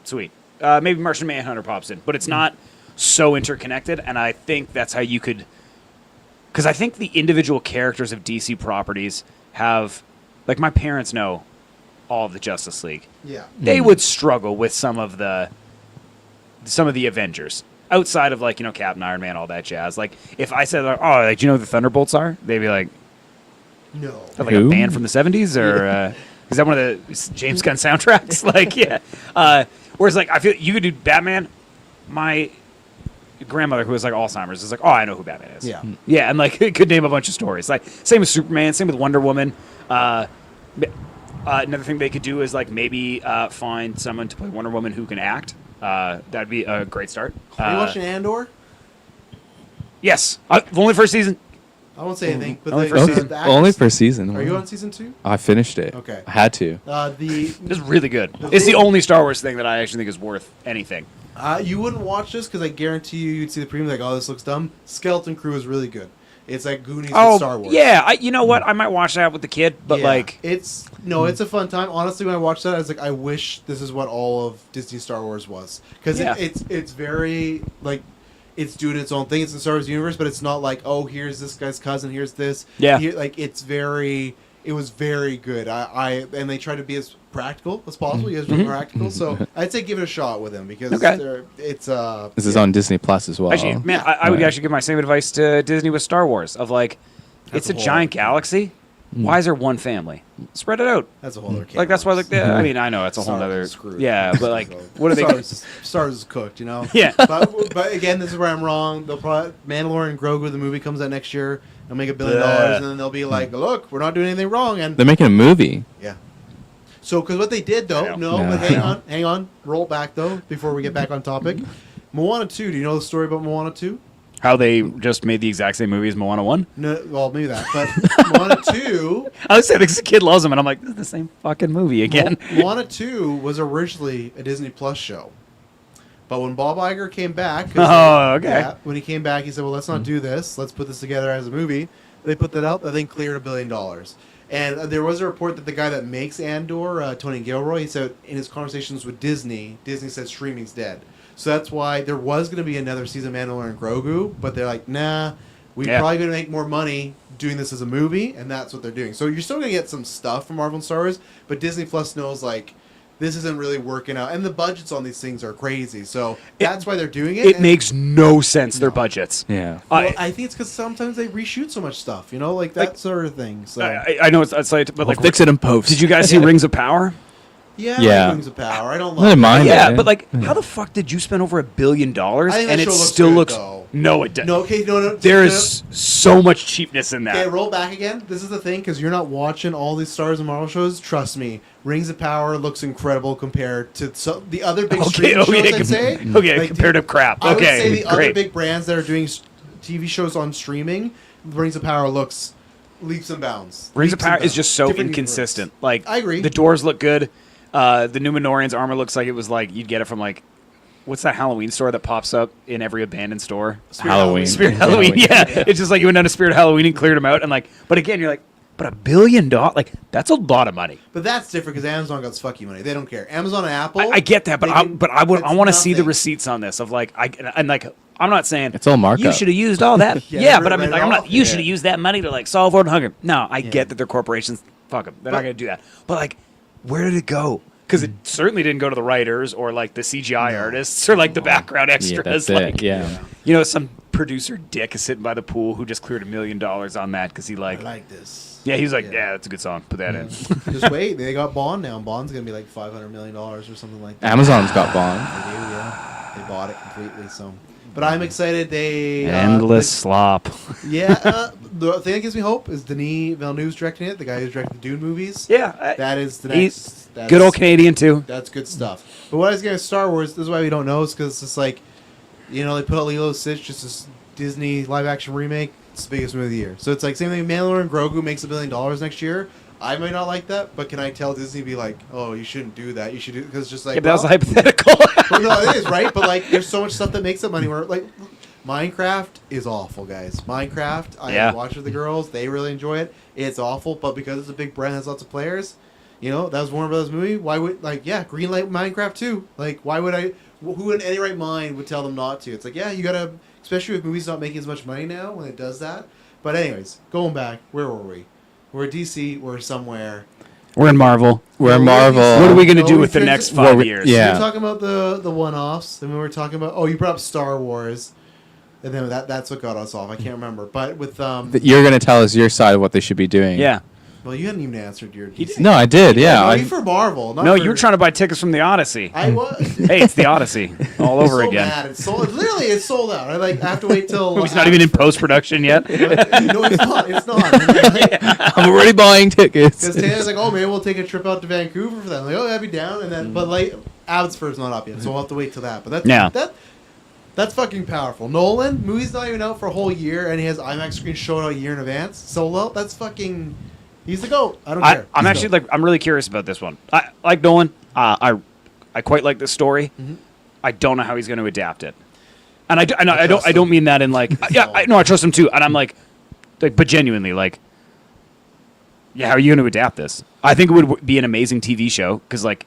Sweet. Maybe Martian Manhunter pops in, but it's not so interconnected. And I think that's how you could, because I think the individual characters of DC properties have, like, my parents know all of the Justice League. Yeah. They would struggle with some of the Avengers. Outside of, like, Captain Iron Man, all that jazz. Like, if I said, like, oh, like, do you know who the Thunderbolts are? They'd be like, No. like Who? a band from the 70s? Or is that one of the James Gunn soundtracks? Like, yeah. Whereas, like, I feel you could do Batman. My grandmother, who has, like, Alzheimer's, is like, oh, I know who Batman is. Yeah. Yeah, and, like, could name a bunch of stories. Like, same with Superman, same with Wonder Woman. Another thing they could do is, like, maybe find someone to play Wonder Woman who can act. That'd be a great start. Are you watching Andor? Yes. Only first season. I won't say anything, but Only the, first the, season. the actors- Only for season. Are you on season 2? I finished it. Okay. I had to. It's really good. It's the only Star Wars thing that I actually think is worth anything. You wouldn't watch this because I guarantee you'd see the preview like, oh, this looks dumb. Skeleton Crew is really good. It's like Goonies with Star Wars. Yeah. You know what? I might watch that with the kid, but Yeah. like, it's a fun time. Honestly, when I watched that, I was like, I wish this is what all of Disney Star Wars was because Yeah. it's very like it's doing its own thing. It's the Star Wars universe, but it's not like, oh, here's this guy's cousin, here's this. Yeah. Like it was very good. And they try to be as practical as possible. You guys are practical, so I'd say give it a shot with him because Okay. it's This is on Disney Plus as well. actually, man, I would Right. actually give my same advice to Disney with Star Wars of like, That's it's a a whole giant other- galaxy. Why is there one family? Spread it out. that's a whole other. Like that's why, like, can I mean, I know it's a whole Star Wars other. is screwed. Yeah, but like, what are they? Star Wars is cooked, you know. Yeah. But again, this is where I'm wrong. They'll probably Mandalorian and Grogu, the movie comes out next year. They'll make $1 billion, and then they'll be like, "Look, we're not doing anything wrong." And They're making a movie. yeah. So, because what they did though, I know. but hang on, roll back though before we get back on topic. Moana 2. Do you know the story about Moana 2? How they just made the exact same movie as Moana 1? No, well, maybe that. But Moana 2, I was saying the kid loves them, and I'm like, this is the same fucking movie again. Moana 2 was originally a Disney Plus show. But when Bob Iger came back, Oh, okay. yeah, when he came back, he said, "Well, let's not do this. Let's put this together as a movie." They put that out. That thing cleared $1 billion. And there was a report that the guy that makes Andor, Tony Gilroy, he said in his conversations with Disney said streaming's dead. So that's why there was going to be another season of Mandalorian and Grogu, but they're like, nah, we're Yeah. probably going to make more money doing this as a movie, and that's what they're doing. So you're still going to get some stuff from Marvel and Star Wars, but Disney Plus knows, like, this isn't really working out. And the budgets on these things are crazy, so that's why they're doing it. It and- makes no sense, their budgets. Yeah. well, I think it's because sometimes they reshoot so much stuff, you know, like that Like- sort of thing. So I know it's like, but like, Fix it in post. did you guys see Rings of Power? yeah, Yeah. Rings of Power. I don't I didn't love mind it. Yeah, it. but like, how the fuck did you spend over $1 billion I think that and show it looks still good, looks? though. No, it doesn't. No, okay, no. There is so much cheapness in Okay, that. roll back again. This is the thing, because you're not watching all these Stars and Marvel shows. Trust me, Rings of Power looks incredible compared to the other big streaming shows, I'd say. okay, Like, compared to crap. I would Okay, say the other great. big brands that are doing TV shows on streaming, Rings of Power looks leaps and bounds. Rings of Leaps and Power is bounds. just so Different inconsistent. universe. Like, I agree. The doors look good. The Numenorian's armor looks like it was like you'd get it from like, what's that Halloween store that pops up in every abandoned store? Halloween. Spirit Halloween. Yeah. It's just like you went down to Spirit Halloween and cleared them out, and like, but again, you're like, but $1 billion, like that's a lot of money. But that's different because Amazon got fuck you money. They don't care. Amazon and Apple. I get that, but they I can- I want to it's see the nothing. receipts on this of like and like I'm not saying It's all markup. You should have used all that. Yeah, yeah, they but I write mean, it like I'm off. not. You Yeah. should have used that money to like solve world hunger. No, I Yeah. get that they're corporations. Fuck them. They're not But- going to do that. But like, where did it go? Because it certainly didn't go to the writers or like the CGI artists or like the background Yeah, extras. that's like, it. Yeah. You know, some producer dick is sitting by the pool who just cleared $1 million on that because he I like. like this. Yeah, he's like, Yeah. yeah, that's a good song. Put that in. Just wait. They got Bond now. Bond's gonna be like $500 million or something like that. Amazon's got Bond. They do, yeah. They bought it completely. So, but I'm excited. They Endless slop. the thing that gives me hope is Denis Villeneuve's directing it. The guy who's directed the Dune movies. Yeah, That is the he's next. That's, good old Canadian too. That's good stuff. But what I was getting Star Wars. This is why we don't know. Is because it's just like, you know, they put out Lilo and Stitch, just this Disney live action remake. It's the biggest movie of the year. So it's like same thing. Mandalorian and Grogu makes $1 billion next year. I might not like that, but can I tell Disney be like, oh, you shouldn't do that. You should do because just like Yeah, but that was a well, hypothetical. well, no, it is right. But like, there's so much stuff that makes that money. Where like, Minecraft is awful, guys. Minecraft, Yeah. I watch with the girls. They really enjoy it. It's awful, but because it's a big brand that has lots of players, you know, that was Warner Brothers movie. Why would, greenlight Minecraft too? Like, why would I, who in any right mind would tell them not to? It's like, yeah, you gotta, especially with movies not making as much money now when it does that. But anyways, going back, where were we? We're at DC, we're somewhere. We're in Marvel. We're Marvel. What are we going to No, do we with the transi- next Well, 5 we- years? yeah. We were talking about the one-offs, and we were talking about, you brought up Star Wars, and then that's what got us off. I can't remember. But with, You're going to tell us your side of what they should be doing. Yeah. well, you hadn't even answered your DC. No, I did. Yeah. No, I- you for Marvel. Not No, for, you were trying to buy tickets from the Odyssey. I was. Hey, it's the Odyssey all over so again. Mad. It's sold. Literally, it's sold out. I have to wait till. It's not even in post-production yet. No, it's not. It's not. I'm already buying tickets. Because Taylor's like, oh, maybe we'll take a trip out to Vancouver for that. I'm like, oh, I'd be down. And then, but Abbotsford's not up yet, so we'll have to wait till that. But that's fucking powerful. Nolan, movie's not even out for a whole year, and he has IMAX screen showing out a year in advance. Solo, that's fucking. He's the GOAT. I don't care. I'm He's actually GOAT. I'm really curious about this one. I like Nolan. I quite like this story. Mm-hmm. I don't know how he's going to adapt it, and I don't mean that in like I trust him too, and I'm like, but genuinely like, yeah, how are you going to adapt this? I think it would be an amazing TV show because like.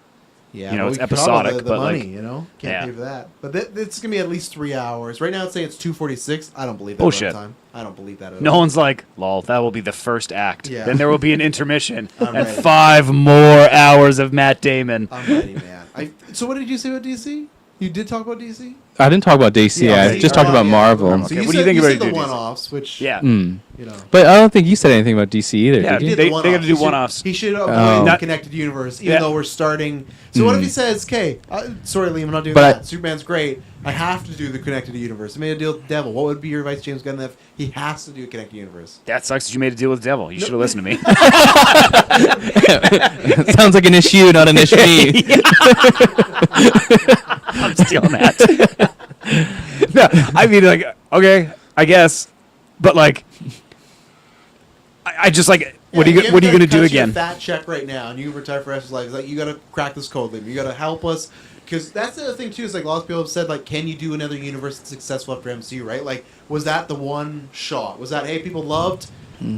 Yeah, you know, but it's we cut all episodic, the but, money, like, you know, can't yeah. pay for that. But it's gonna be at least 3 hours. Right now, it's saying it's 2:46. I don't believe that. Bullshit. Time. I don't believe that at all. Nolan's like, lol, that will be the first act. Yeah. Then there will be an intermission I'm and ready. 5 more hours of Matt Damon. I'm ready, man. So what did you say about DC? You did talk about DC? I didn't talk about DC. Yeah, I okay. just talked about Yeah. Marvel. So Okay, you what do you said- think you about said the DC? one-offs, which Yeah. Mm. you know. But I don't think you said anything about DC either. Yeah, did you? He did They the gotta one-offs. do He should- one-offs. He should avoid Oh. the Not- connected universe, even Yeah. though we're starting. So what if he says, "Okay, sorry, Liam, I'm not doing But that. Superman's great. I have to do the connected universe." I made a deal with the devil. What would be your advice, James Gunn, if he has to do a connected universe? That sucks that you made a deal with the devil. You should have listened to me. Sounds like an issue, not an issue. I'm stealing that. No, I mean, like, okay, I guess, but like, I just like, what are you Yeah, going to do cut you again? a fat check right now, and you retire for the rest of your life. It's like you got to crack this code, Liam. You got to help us. Because that's the other thing too. Is like a lot of people have said, like, can you do another universe that's successful after MCU? Right? Like, was that the one shot? Was that, hey, people loved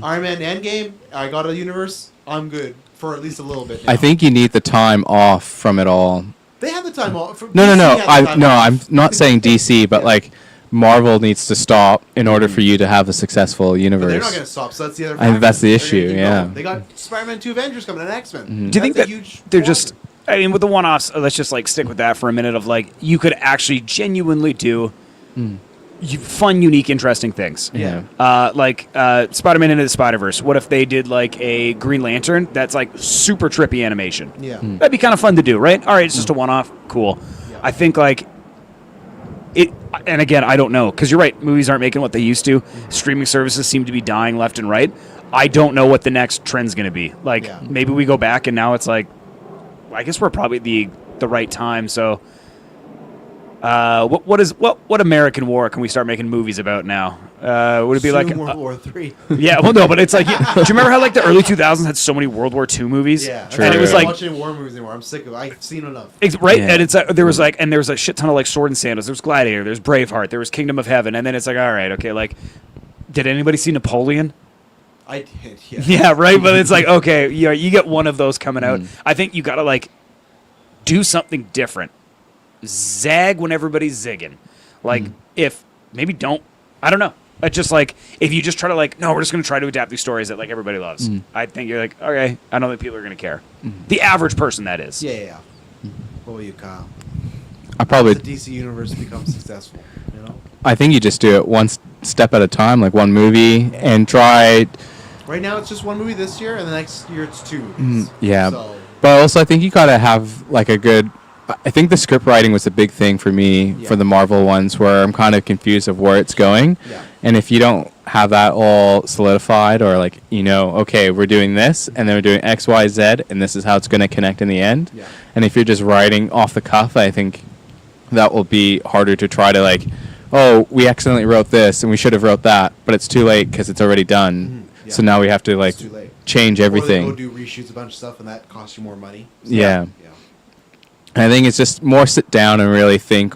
Iron Man Endgame? I got a universe. I'm good for at least a little bit. Now. I think you need the time off from it all. they had the time off. No. DC had the time off. I'm not saying DC, but Yeah. like Marvel needs to stop in order for you to have a successful But universe. they're not going to stop. So that's the other. I think that's the factor. They're gonna issue, keep yeah. going. They got Spider-Man 2 Avengers coming and X-Men. Mm-hmm. Do you think That's that a huge they're quantity. just? I mean, with the one-offs, let's just like stick with that for a minute. Of like, you could actually genuinely do fun, unique, interesting things. Yeah. Like Spider-Man Into the Spider-Verse. What if they did like a Green Lantern that's like super trippy animation? Yeah. That'd be kind of fun to do, right? All right, it's just a one-off. Cool. Yeah. I think like it, and again, I don't know because you're right. Movies aren't making what they used to. Streaming services seem to be dying left and right. I don't know what the next trend's going to be. Like Yeah. maybe we go back and now it's like, I guess we're probably the right time. So, what American war can we start making movies about now? Would it be Soon like World War III? yeah? Well, no, but it's like, do you remember how like the early 2000s had so many World War II movies? Yeah. True. And it was I'm like not watching war movies anymore. I'm sick of it. I've seen enough. right, Yeah. and it's there was like, and there was a shit ton of like Sword and Sandals. There was Gladiator. There was Braveheart. There was Kingdom of Heaven. And then it's like, all right, okay, like, did anybody see Napoleon? I did. Yeah. Yeah, right. But it's like, okay, you get one of those coming out. I think you got to like do something different. Zag when everybody's zigging. Like if maybe don't. I don't know. It's just like if you just try to like, no, we're just going to try to adapt these stories that like everybody loves. I think you're like, okay, I don't think people are going to care. The average person, that is. Yeah. What about you, Kyle? I probably. The DC universe becomes successful. You know. I think you just do it one step at a time, like one movie, and try. Right now, it's just one movie this year, and the next year it's 2 movies. Yeah. So, But also, I think you gotta have like a good. I think the script writing was a big thing for me Yeah. for the Marvel ones, where I'm kind of confused of where it's going. Yeah. And if you don't have that all solidified, or like okay, we're doing this, and then we're doing X, Y, Z, and this is how it's going to connect in the end. Yeah. And if you're just writing off the cuff, I think that will be harder to try to like, oh, we accidentally wrote this and we should have wrote that, but it's too late because it's already done. Yeah. So now we have to like it's too late. change everything. Or they go do reshoots a bunch of stuff, and that costs you more money. So, Yeah. Yeah. And I think it's just more sit down and really think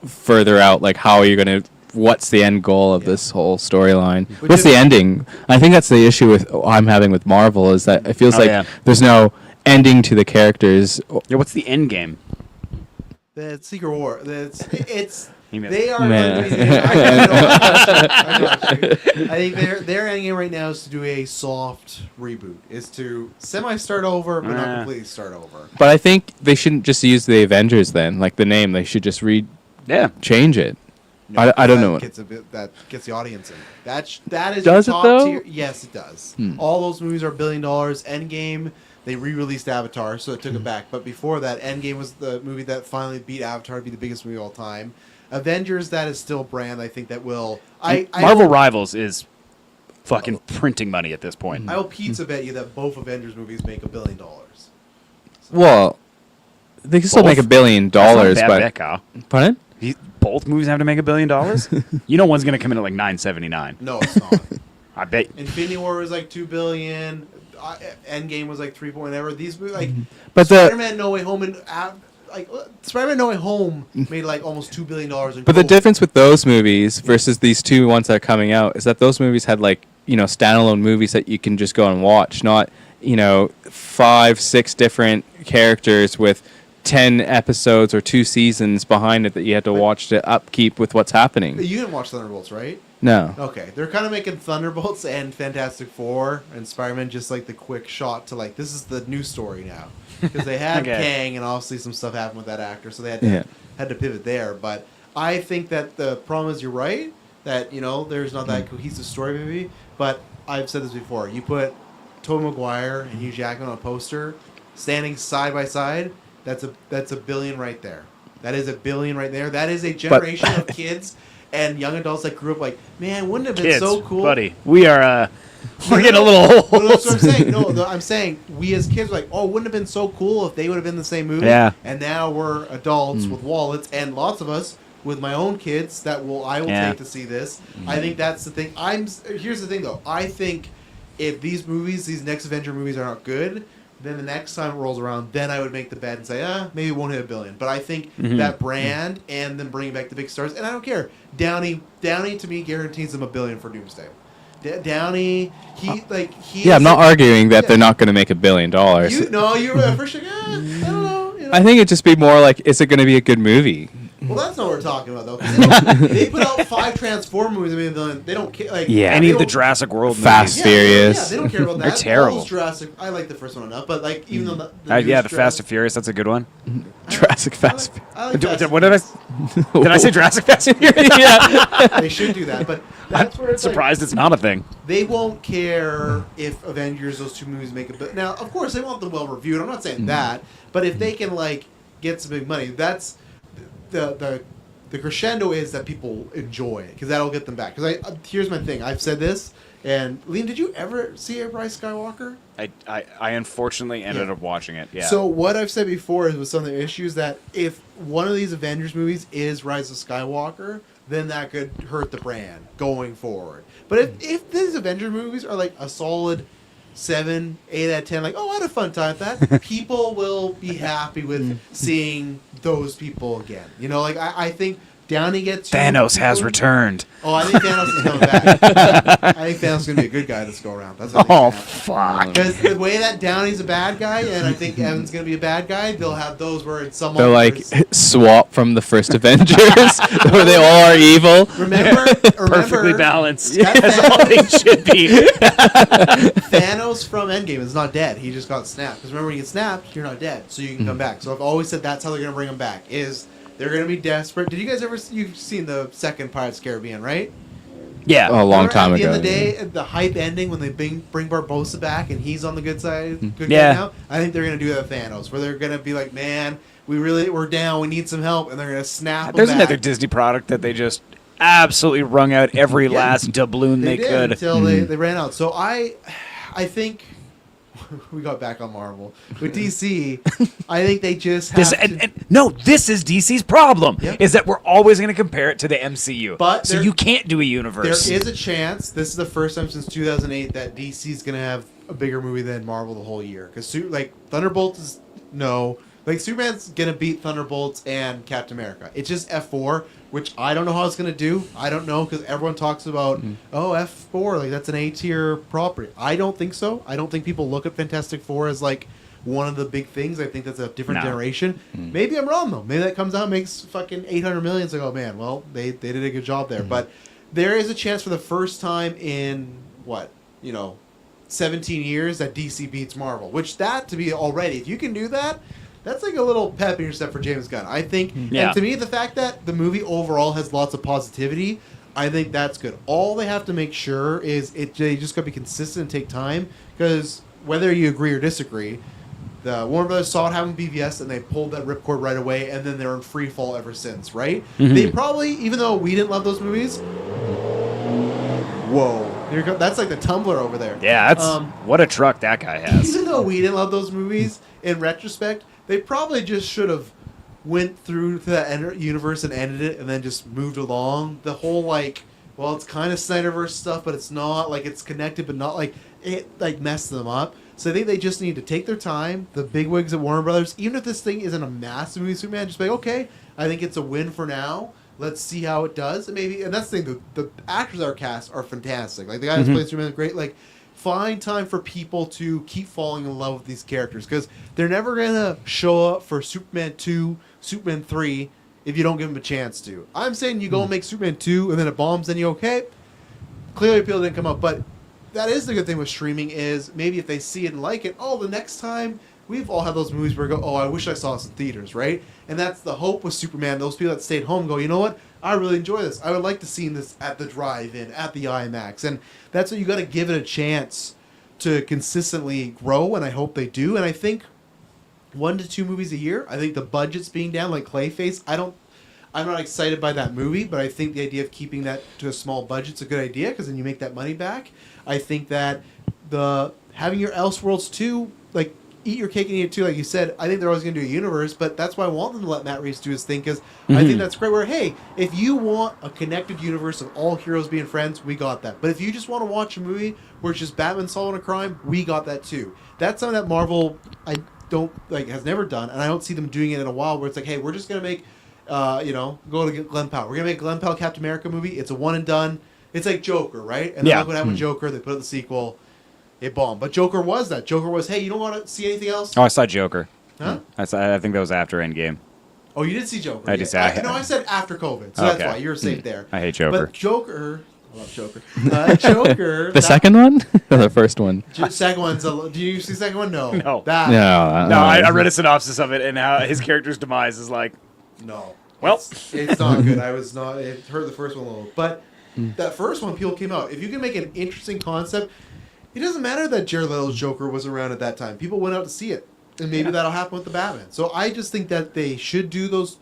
further out, like how are you going to what's the end goal of this whole storyline? Which What's is- the ending? I think that's the issue I'm having with Marvel is that it feels like there's no ending to the characters. Yeah, what's the end game? The Secret War. It's He missed they it. are. Man. I got you. I think their end game right now is to do a soft reboot. Is to semi-start over, but not completely start over. But I think they shouldn't just use the Avengers then, like the name. They should just change it. No, I don't that know. That gets the audience in. That is Does it, top though? tier. Yes, it does. All those movies are $1 billion. Endgame, they re-released Avatar, so it took it back. But before that, Endgame was the movie that finally beat Avatar to be the biggest movie of all time. Avengers, that is still brand. I think that will. Marvel Rivals is fucking printing money at this point. I will pizza bet you that both Avengers movies make $1 billion. Well, they can still Both? make $1 billion, That's not a bad but bet, Kyle. pardon? Both movies have to make $1 billion. You know, one's gonna come in at like $979. No, it's not. I bet. Infinity War was like $2 billion. Endgame was like 3 point whatever. These movies, like But Spider-Man No Way Home and Spider-Man No Way Home made like almost $2 billion. But the difference with those movies versus these two ones that are coming out is that those movies had like, standalone movies that you can just go and watch, not, 5, 6 different characters with 10 episodes or 2 seasons behind it that you had to watch to upkeep with what's happening. You didn't watch Thunderbolts, right? No. Okay, they're kind of making Thunderbolts and Fantastic Four and Spider-Man just like the quick shot to like this is the new story now because they had Kang and obviously some stuff happened with that actor, so they had to pivot there. But I think that the problem is you're right that there's not that cohesive story maybe. But I've said this before: you put Tobey Maguire and Hugh Jackman on a poster, standing side by side. That's $1 billion right there. That is $1 billion right there. That is a generation of kids and young adults that grew up like, man, wouldn't it have been so cool, buddy? We are we're getting a little old. Well, that's what I'm saying. No, I'm saying we as kids were like, oh, wouldn't it have been so cool if they would have been the same movie? Yeah. And now we're adults with wallets, and lots of us with my own kids that I will take to see this. I think that's the thing. Here's the thing though. I think if these next Avenger movies are not good, then the next time it rolls around, then I would make the bet and say, maybe it won't hit $1 billion. But I think that brand and then bringing back the big stars, and I don't care. Downey to me guarantees them $1 billion for Doomsday. Downey, I'm not arguing that they're not going to make $1 billion. You were first like, I don't know. I think it'd just be more like, is it going to be a good movie? Well, that's not what we're talking about, though. 'Cause they put out 5 Transformer movies. I mean, they don't care. Like, any of the Jurassic World Fast movies. Furious. Yeah, they don't care about that. They're terrible. All those Jurassic. I like the first one enough, but like even though the Fast and Furious, that's a good one. Jurassic Fast. I like Fast and What did I? Furious. Did I say Jurassic Fast and Furious? They should do that, but that's where it's Surprised it's not a thing. They won't care if Avengers, those 2 movies make a bit. Now, of course, they want them well reviewed. I'm not saying that, but if they can like get some big money, that's the crescendo is that people enjoy it because that'll get them back. Because here's my thing. I've said this, and Liam, did you ever see a Rise of Skywalker? I unfortunately ended up watching it. Yeah. So what I've said before is with some of the issues that if one of these Avengers movies is Rise of Skywalker, then that could hurt the brand going forward. But if these Avengers movies are like a solid 7, 8 out of 10, like, I had a fun time with that, people will be happy with seeing those people again. Like I think Downey gets Thanos has returned. Oh, I think Thanos is coming back. I think Thanos is going to be a good guy this go around. That's what I think fuck. Because the way that Downey's a bad guy, and I think Evan's going to be a bad guy, they'll have those where it's someone. They're like swap from the first Avengers, where they all are evil. Remember Perfectly balanced. That's That's all they should be. Thanos from Endgame is not dead. He just got snapped. Because remember, when you get snapped, you're not dead, so you can come back. So I've always said that's how they're going to bring him back. They're going to be desperate. Did you guys ever? You've seen the second Pirates of the Caribbean, right? Yeah. A long time At the ago. end of the day, the hype ending when they bring Barbossa back and he's on the good side, good Yeah. guy now. I think they're going to do that with Thanos, where they're going to be like, man, we're down, we need some help, and they're going to snap. There's him back. another Disney product that they just absolutely wrung out every last doubloon they did could. until they ran out. So I think we got back on Marvel with DC. I think they just have this is DC's problem. Yep. Is that we're always going to compare it to the MCU. But so you can't do a universe. There is a chance. This is the first time since 2008 that DC is going to have a bigger movie than Marvel the whole year. Because like Thunderbolt is no, Like, Superman's going to beat Thunderbolts and Captain America. It's just F4, which I don't know how it's going to do. I don't know, because everyone talks about, F4, like, that's an A-tier property. I don't think so. I don't think people look at Fantastic Four as, like, one of the big things. I think that's a different generation. Maybe I'm wrong, though. Maybe that comes out and makes fucking 800 million. It's like, oh, man, well, they did a good job there. But there is a chance for the first time in, 17 years that DC beats Marvel. Which, that, to be already, if you can do that, that's like a little pep in your step for James Gunn. I think, and to me, the fact that the movie overall has lots of positivity, I think that's good. All they have to make sure is they just got to be consistent and take time, because whether you agree or disagree, the Warner Brothers saw it happen with BVS and they pulled that ripcord right away, and then they're in free fall ever since, right? They probably, even though we didn't love those movies, that's like the Tumbler over there. Yeah, that's what a truck that guy has. Even though we didn't love those movies, in retrospect, they probably just should have went through to that universe and ended it, and then just moved along. The whole it's kind of Snyderverse stuff, but it's not. Like, it's connected, but not like it messed them up. So I think they just need to take their time. The bigwigs at Warner Brothers, even if this thing isn't a massive movie, Superman, just be like, okay, I think it's a win for now. Let's see how it does. And that's the thing. The actors that are cast are fantastic. Like, the guy who's playing Superman is great. Like, find time for people to keep falling in love with these characters, because they're never going to show up for Superman 2, Superman 3 if you don't give them a chance to. I'm saying you go and make Superman 2 and then it bombs, then you okay. Clearly people didn't come up, but that is the good thing with streaming is maybe if they see it and like it, the next time we've all had those movies where we go, I wish I saw this in theaters, right? And that's the hope with Superman. Those people that stayed home go, you know what? I really enjoy this. I would like to see this at the drive-in, at the IMAX. And that's what you got to give it a chance to consistently grow, and I hope they do. And I think 1 to 2 movies a year. I think the budget's being down, like Clayface. I'm not excited by that movie, but I think the idea of keeping that to a small budget's a good idea, because then you make that money back. I think that having your Elseworlds 2, like, eat your cake and eat it too, like you said. I think they're always going to do a universe, but that's why I want them to let Matt Reeves do his thing, because I think that's great. Where, hey, if you want a connected universe of all heroes being friends, we got that. But if you just want to watch a movie where it's just Batman solving a crime, we got that too. That's something that Marvel has never done, and I don't see them doing it in a while. Where it's like, hey, we're just going to make, go to Glenn Powell. We're going to make a Glenn Powell Captain America movie. It's a one and done. It's like Joker, right? And then look what happened with Joker. They put out the sequel. It bombed. But Joker was that. Joker was, hey, you don't want to see anything else? Oh, I saw Joker. Huh? I think that was after Endgame. Oh, you did see Joker. I just said. I said after COVID, so that's why you're safe there. I hate Joker. But Joker, I love Joker. Joker. The second one, or the first one? Second one's. Do you see the second one? No. No. I read a synopsis of it, and how his character's demise is like. No. Well, it's not good. I was not. It heard the first one a little, but that first one, people came out. If you can make an interesting concept. It doesn't matter that Jared Leto's Joker was around at that time. People went out to see it. And maybe that'll happen with the Batman. So I just think that they should do those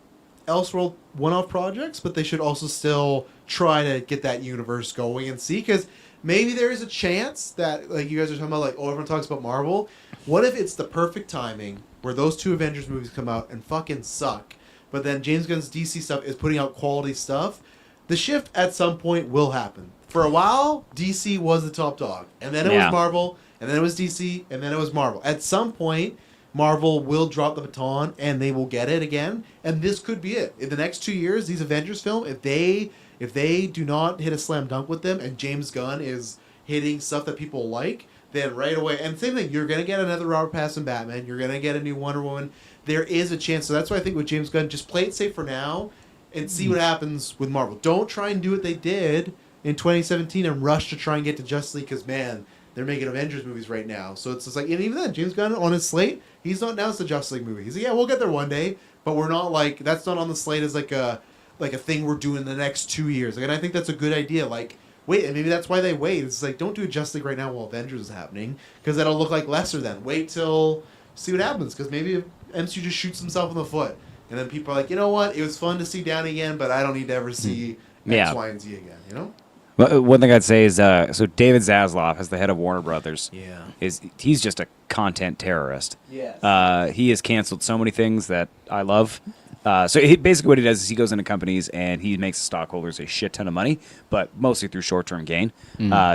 Elseworld one-off projects, but they should also still try to get that universe going and see. Because maybe there is a chance that, like you guys are talking about, like, everyone talks about Marvel. What if it's the perfect timing where those 2 Avengers movies come out and fucking suck, but then James Gunn's DC stuff is putting out quality stuff? The shift at some point will happen. For a while, DC was the top dog. And then it was Marvel, and then it was DC, and then it was Marvel. At some point, Marvel will drop the baton, and they will get it again. And this could be it. In the next 2 years, these Avengers films, if they do not hit a slam dunk with them, and James Gunn is hitting stuff that people like, then right away, and same thing, you're going to get another Robert Pattinson Batman, you're going to get a new Wonder Woman. There is a chance. So that's why I think with James Gunn, just play it safe for now, and see what happens with Marvel. Don't try and do what they did in 2017 and rush to try and get to Justice League, because, man, they're making Avengers movies right now. So it's just like, and even then, James Gunn on his slate, he's not announced the Justice League movie. He's like, yeah, we'll get there one day, but we're not like, that's not on the slate as like a thing we're doing the next 2 years. Like, and I think that's a good idea. Like, wait, and maybe that's why they wait. It's like, don't do a Justice League right now while Avengers is happening, because that'll look like lesser then. Wait till, see what happens, because maybe MCU just shoots himself in the foot. And then people are like, you know what, it was fun to see Downey again, but I don't need to ever see X, Y, and Z again, you know? Well, one thing I'd say is, so David Zaslav, as the head of Warner Brothers, he's just a content terrorist. Yes. He has canceled so many things that I love. So basically what he does is he goes into companies and he makes the stockholders a shit ton of money, but mostly through short-term gain.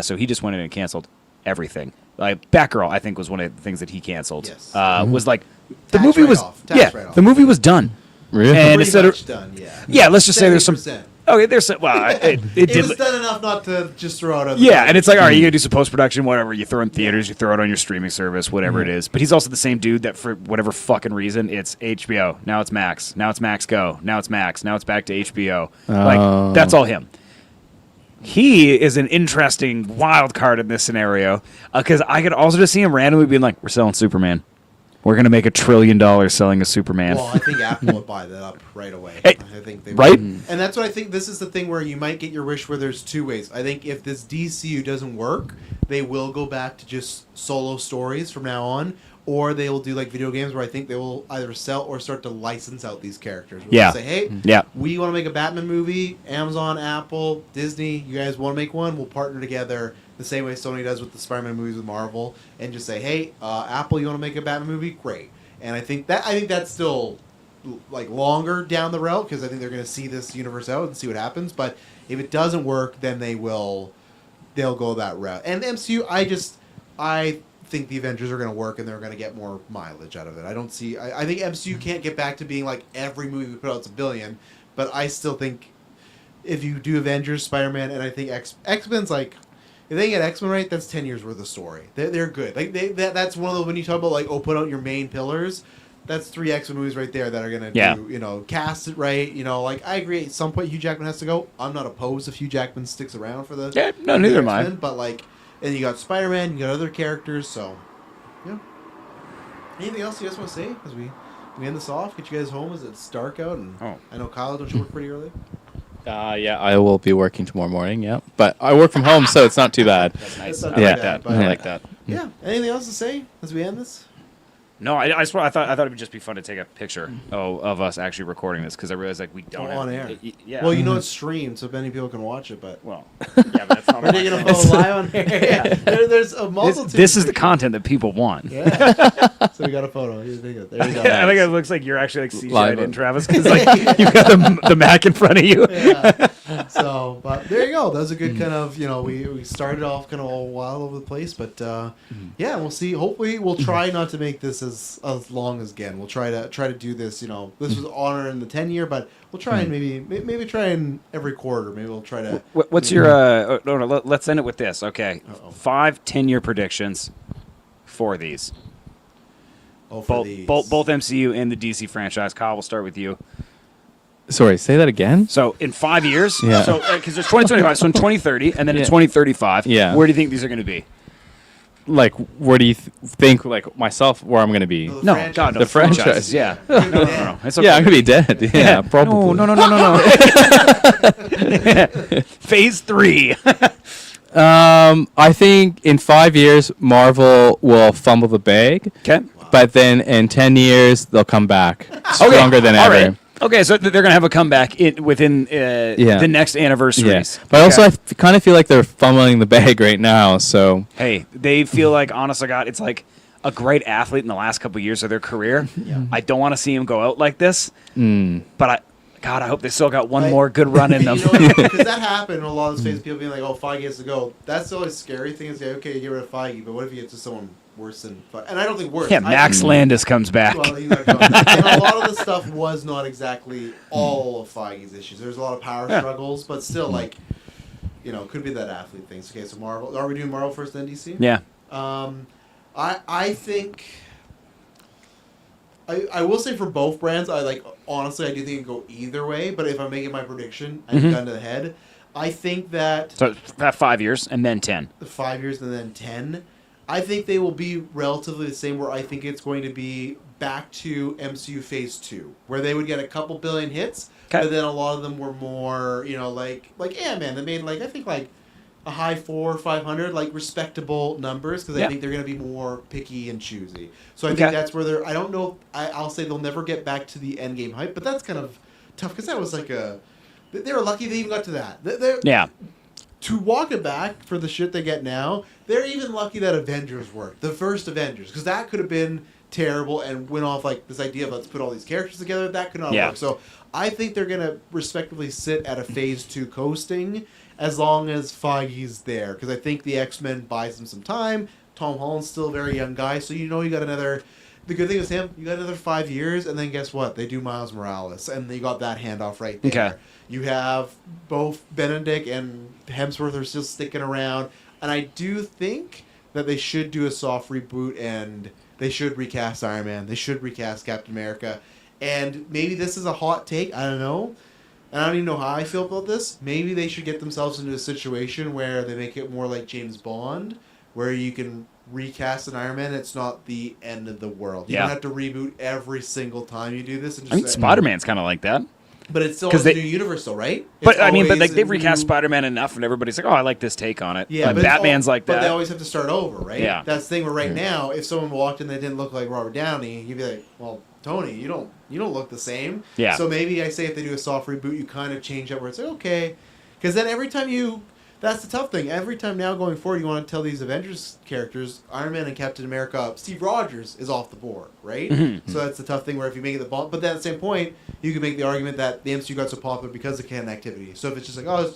So he just went in and canceled everything. Like Batgirl, I think, was one of the things that he canceled. Yes. Was like the Tax movie was write-off, tax write-off. the movie was done. Really? And Pretty instead much of done, yeah. yeah, let's just say there's some 70%. okay, there's some well, it It did was done enough not to just throw out. yeah, and it's like, all right, you gotta do some post production, whatever. You throw it in theaters, you throw it on your streaming service, whatever it is. But he's also the same dude that, for whatever fucking reason, it's HBO. Now it's Max. Now it's Max Go. Now it's Max. Now it's back to HBO. Like that's all him. He is an interesting wild card in this scenario because I could also just see him randomly being like, "We're selling Superman. We're gonna make $1 trillion selling a Superman." Well, I think Apple would buy that up right away. Hey, I think they right? would. And that's what I think. This is the thing where you might get your wish where there's two ways. I think if this DCU doesn't work, they will go back to just solo stories from now on, or they will do like video games where I think they will either sell or start to license out these characters. Where Yeah. they'll say, hey, Yeah. we want to make a Batman movie. Amazon, Apple, Disney, you guys want to make one? We'll partner together the same way Sony does with the Spider-Man movies with Marvel, and just say, hey, Apple, you want to make a Batman movie? Great. And I think that's still like longer down the road because I think they're going to see this universe out and see what happens. But if it doesn't work, then they'll go that route. And the MCU, I think the Avengers are going to work and they're going to get more mileage out of it. I don't see. I think MCU can't get back to being like every movie we put out is $1 billion, but I still think if you do Avengers, Spider-Man, and I think X-Men's like. If they get X-Men right, that's 10 years worth of story. They're good. Like that's one of the when you talk about like put out your main pillars, that's 3 X-Men movies right there that are gonna do cast it right. Like I agree at some point Hugh Jackman has to go. I'm not opposed if Hugh Jackman sticks around for the neither am I. X-Men, but like, and you got Spider-Man, you got other characters, so yeah. Anything else you guys want to say as we end this off? Get you guys home as it's dark out, and I know Kyle, don't you work pretty early? Yeah, I will be working tomorrow morning. Yeah, but I work from home, so it's not too bad. That's nice. That's I not like too that. bad, I but- like that. Yeah. Anything else to say as we end this? No, I thought it would just be fun to take a picture of us actually recording this because I realized like we don't have On air. Yeah. Well, it's streamed, so many people can watch it. But well, yeah, but that's not. we're taking a photo live on air. Yeah, there's a multitude. This of is the pictures. content that people want. Yeah. So we got a photo. There you go. I think it looks like you're actually like Live CGI'd in on- Travis because like you've got the Mac in front of you. Yeah. So, but there you go. That was a good kind of, we started off kind of all wild over the place, but yeah, we'll see. Hopefully, we'll try not to make this as long as again. We'll try to do this. This was honor in the 10-year, but we'll try and maybe try and every quarter. Maybe we'll try to. What's your? No, let's end it with this. Okay, 5 10-year predictions for these. Oh, for these. Both MCU and the DC franchise. Kyle, we'll start with you. Sorry, say that again. So in 5 years, Yeah. so because there's 2025, so in 2030, and then in Yeah. 2035, Yeah. where do you think these are going to be? Like, where do you think, like myself, where I'm going to be? No, the No, franchise. God, no, The franchise. Yeah. Could be No. dead. It's okay. Yeah, I'm going to be dead. Yeah, probably. No. Phase 3. I think in 5 years, Marvel will fumble the bag. Okay. But then in 10 years, they'll come back stronger than All ever. right. Okay, so they're going to have a comeback within the next anniversaries. Yeah. But also, I kind of feel like they're fumbling the bag right now. So Hey, they feel like, honest to God, it's like a great athlete in the last couple of years of their career. Yeah. I don't want to see him go out like this. But I hope they still got one Like- more good run in them. Because that happened. A lot of those famous people being like, "Oh, Feige has to go." That's the always scary thing is, okay, you get rid of Feige, but what if you get to someone worse than Feige? And I don't think worse. Yeah, Max Landis comes back. Well, he's not coming. And a lot of the stuff was not exactly all of Feige's issues. There's a lot of power struggles, but still, like, could be that athlete thing. Okay, so Marvel. Are we doing Marvel first, then DC? Yeah. I think. I will say for both brands, honestly, I do think it can go either way. But if I'm making my prediction, I'm gun to the head. I think that So 5 years and then 10. 5 years and then 10, I think they will be relatively the same. Where I think it's going to be back to MCU Phase 2, where they would get a couple billion hits, but then a lot of them were more, like Ant-Man. They made I think a high 400 or 500, respectable numbers, because I think they're going to be more picky and choosy. So I think that's where they're. I don't know. I'll say they'll never get back to the Endgame hype, but that's kind of tough because that was they were lucky they even got to that. Yeah. To walk it back for the shit they get now, they're even lucky that Avengers worked. The first Avengers, because that could have been terrible and went off this idea of let's put all these characters together. That could not work. So I think they're going to respectively sit at a Phase 2 coasting as long as Feige's there, because I think the X-Men buys them some time. Tom Holland's still a very young guy, so you got another the good thing is him. You got another 5 years, and then guess what? They do Miles Morales, and you got that handoff right there. Okay. You have both Benedict and Hemsworth are still sticking around, and I do think that they should do a soft reboot, and they should recast Iron Man. They should recast Captain America, and maybe this is a hot take. I don't know. And I don't even know how I feel about this. Maybe they should get themselves into a situation where they make it more like James Bond, where you can recast an Iron Man. It's not the end of the world. You don't have to reboot every single time you do this. And just I mean, Spider-Man's kind of like that. but it's still a new universe, though, right? But It's I mean, but always like a they've recast new- Spider-Man enough, and everybody's like, "Oh, I like this take on it." Yeah, like, but it's Batman's like But that. they always have to start over, right? Yeah. That's the thing. Where right now, if someone walked in that didn't look like Robert Downey, you'd be like, "Well, Tony, you don't look the same." Yeah. So maybe I say if they do a soft reboot, you kind of change that where it's like, okay, because then every time that's the tough thing. Every time now going forward, you want to tell these Avengers characters, Iron Man and Captain America, Steve Rogers is off the board, right? Mm-hmm. So that's the tough thing where if you make it the ball, but then at the same point, you can make the argument that the MCU got so popular because of canon activity. So if it's just like,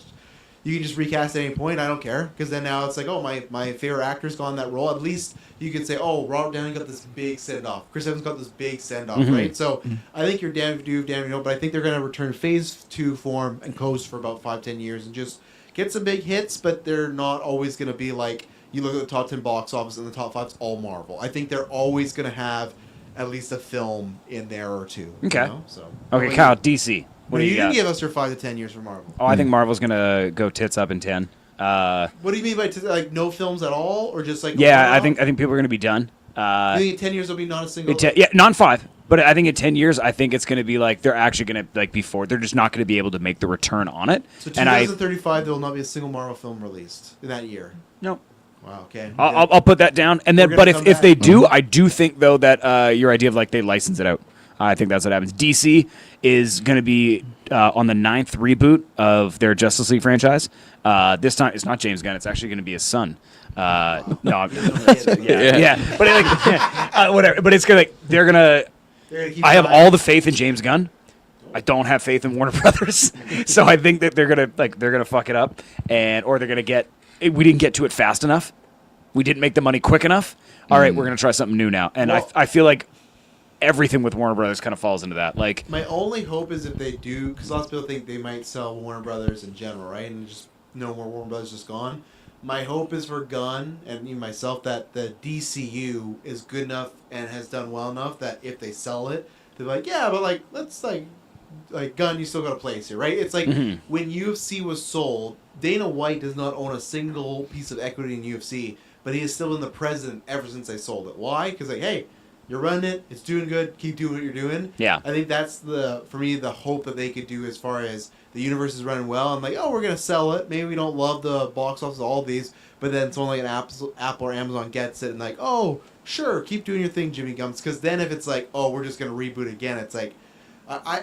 you can just recast at any point, I don't care, because then now it's like, oh, my favorite actor's gone that role. At least you could say, oh, Robert Downey got this big send off. Chris Evans got this big send off, right? So I think you're damned if you do, damned if you don't. But I think they're going to return Phase 2 form and coast for about 5-10 years and just get some big hits, but they're not always going to be like, you look at the top 10 box office and the top 5's all Marvel. I think they're always going to have at least a film in there or two. Okay. You know? So, Okay, Kyle, DC. What do you you got? give us your 5 to 10 years for Marvel. Oh, I think Marvel's gonna go tits up in 10. What do you mean by like no films at all, or just like Yeah, overall? I think people are gonna be done. You think in 10 years there'll be not a single? Not 5, but I think in 10 years, I think it's gonna be like they're actually gonna like before they're just not gonna be able to make the return on it. So and 2035, there will not be a single Marvel film released in that year. no. Wow. Okay. I'll put that down, and then We're but gonna if come they back. do, I do think though that your idea of like they license it out. I think that's what happens. DC is going to be on the 9th reboot of their Justice League franchise. This time, it's not James Gunn. It's actually going to be his son. No, yeah. But whatever. But it's gonna they're gonna. I have all the faith in James Gunn. I don't have faith in Warner Brothers. So I think that they're gonna fuck it up, or they're gonna get. We didn't get to it fast enough. We didn't make the money quick enough. All right, we're gonna try something new now, and I feel like everything with Warner Brothers kind of falls into that. Like My only hope is if they do, because lots of people think they might sell Warner Brothers in general, right? And just no more Warner Brothers just gone. My hope is for Gunn and even myself that the DCU is good enough and has done well enough that if they sell it, they're like, yeah, but like let's like Gunn, you still got a place here, right? It's like when UFC was sold, Dana White does not own a single piece of equity in UFC, but he has still been the president ever since they sold it. Why? Because like, hey, you're running it. It's doing good. Keep doing what you're doing. Yeah. I think that's for me, the hope that they could do as far as the universe is running well. I'm like, oh, we're going to sell it. Maybe we don't love the box office of all these, but then someone like an Apple or Amazon gets it and like, oh, sure, keep doing your thing, Jimmy Gums. Because then if it's like, oh, we're just going to reboot again, it's like, I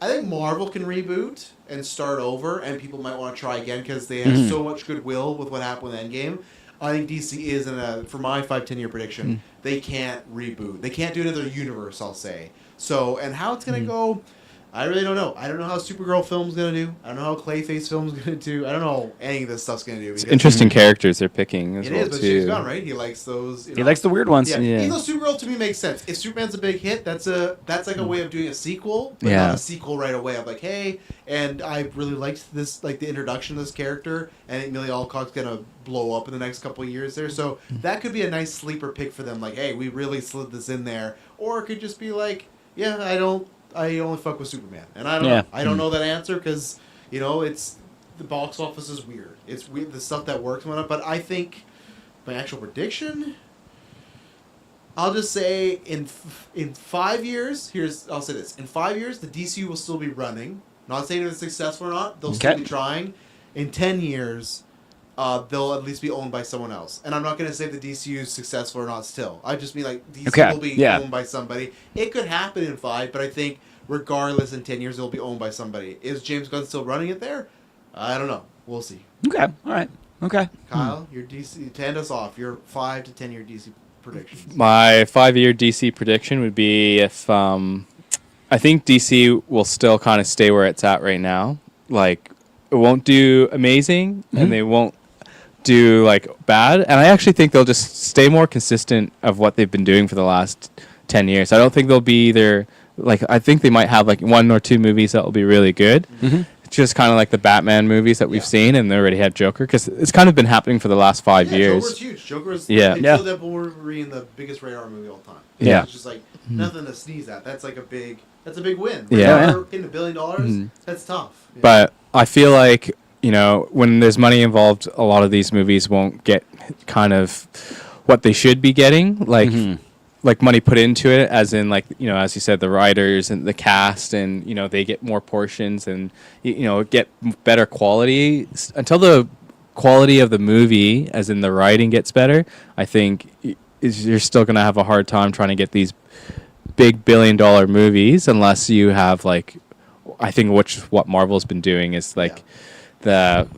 think Marvel can reboot and start over, and people might want to try again because they have so much goodwill with what happened with Endgame. I think DC is for my 5-10 year prediction, they can't reboot. They can't do another universe, I'll say. So, and how it's going to go, I really don't know. I don't know how Supergirl film's going to do. I don't know how Clayface film's going to do. I don't know how any of this stuff's going to do. It's interesting characters they're picking as It well is, but too. James Gunn, right? He likes those. he likes the weird ones. Yeah. Yeah. Even though Supergirl to me makes sense. If Superman's a big hit, that's like a way of doing a sequel, but Yeah. not a sequel right away. I'm like, hey, and I really liked this, like the introduction of this character, and I think Millie Alcock's gonna blow up in the next couple of years there. So that could be a nice sleeper pick for them. Like, hey, we really slid this in there, or it could just be like, yeah, I only fuck with Superman, and I don't know. I don't know that answer because it's the box office is weird. It's weird the stuff that works went up, but I think my actual prediction. I'll just say in 5 years. I'll say this: in 5 years, the DCU will still be running. Not saying if it's successful or not. They'll still be trying. In 10 years, they'll at least be owned by someone else. And I'm not going to say the DCU is successful or not. Still, I just mean like DC will be owned by somebody. It could happen in 5, but I think regardless, in 10 years, it'll be owned by somebody. Is James Gunn still running it there? I don't know. We'll see. Okay. All right. Okay. Kyle, your DC. To end us off, your 5 to 10 year DC predictions. My 5-year DC prediction would be if I think DC will still kind of stay where it's at right now. Like, it won't do amazing, and they won't do like bad, and I actually think they'll just stay more consistent of what they've been doing for the last 10 years. I don't think they'll be either like I think they might have like 1 or 2 movies that will be really good. Mm-hmm. Just kind of like the Batman movies that we've seen, and they already had Joker because it's kind of been happening for the last 5 years. Joker's huge. Joker's Yeah. until Deadpool Wolverine, the biggest rated R movie of all time. Yeah. It's just like nothing to sneeze at. That's like a big win. Yeah. Hitting $1 billion, that's tough. Yeah. But I feel like, you know, when there's money involved, a lot of these movies won't get kind of what they should be getting, like money put into it, as in, like, you know, as you said, the writers and the cast, and, you know, they get more portions and, you know, get better quality. Until the quality of the movie, as in the writing, gets better, I think you're still going to have a hard time trying to get these big $1 billion movies unless you have, like, I think what Marvel's been doing is like the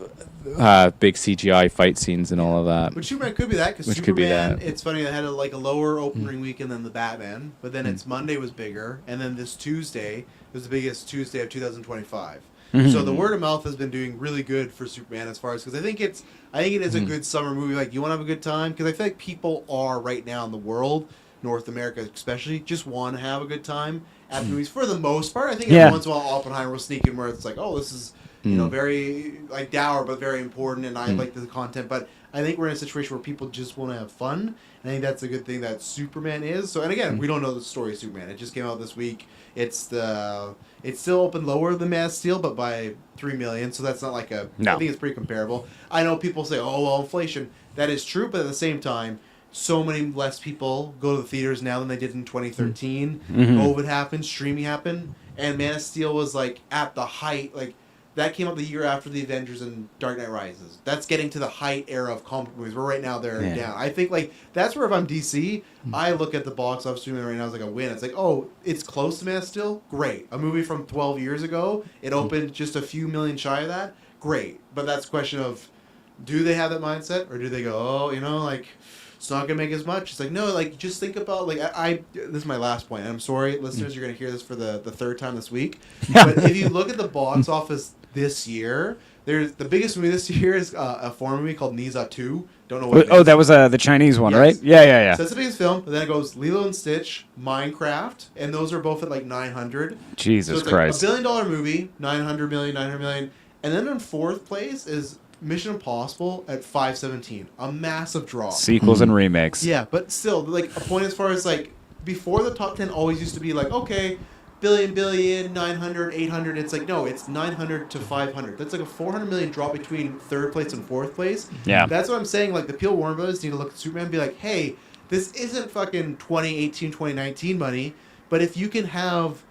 big CGI fight scenes and all of that. But Superman could be that, because Superman, it's funny, they had a lower opening weekend than the Batman, but then its Monday was bigger, and then this Tuesday was the biggest Tuesday of 2025. So the word of mouth has been doing really good for Superman as far as, because I think it is a good summer movie. Like, you want to have a good time, because I feel like people are right now in the world, North America especially, just want to have a good time at movies for the most part. I think every once in a while Oppenheimer will sneak in where it's like, oh, this is, you know, very like dour but very important, and I like the content. But I think we're in a situation where people just want to have fun, and I think that's a good thing that Superman is. So, and again, we don't know the story of Superman. It just came out this week. It's still open lower than Man of Steel, but by 3 million. So that's not like I think it's pretty comparable. I know people say, oh, well, inflation. That is true, but at the same time, so many less people go to the theaters now than they did in 2013. COVID happened, streaming happened, and Man of Steel was like at the height. Like, that came out the year after the Avengers and Dark Knight Rises. That's getting to the height era of comic movies. Where right now they're down. I think like that's where if I'm DC, I look at the box office streaming right now as like a win. It's like, oh, it's close to Man of Steel. Great, a movie from 12 years ago. It opened just a few million shy of that. Great, but that's a question of, do they have that mindset, or do they go, oh, you know, like, it's not gonna make as much. It's like, no, like, just think about, like, this is my last point, and I'm sorry, listeners, you're gonna hear this for the third time this week. But if you look at the box office this year, there's the biggest movie this year is a foreign movie called Niza 2. Don't know what it is. That was the Chinese one, right? Yeah. So that's the biggest film, but then it goes Lilo and Stitch, Minecraft, and those are both at like 900. Jesus so it's Christ. Like $1 billion movie, 900 million, and then in fourth place is Mission Impossible at 517, a massive drop. Sequels and remakes. Yeah, but still, like, a point as far as, like, before the top 10 always used to be like, okay, billion, 900, 800. It's like, no, it's 900 to 500. That's like a 400 million drop between third place and fourth place. Yeah. That's what I'm saying. Like, the Peel Warner Brothers need to look at Superman and be like, hey, this isn't fucking 2018, 2019 money, but if you can have,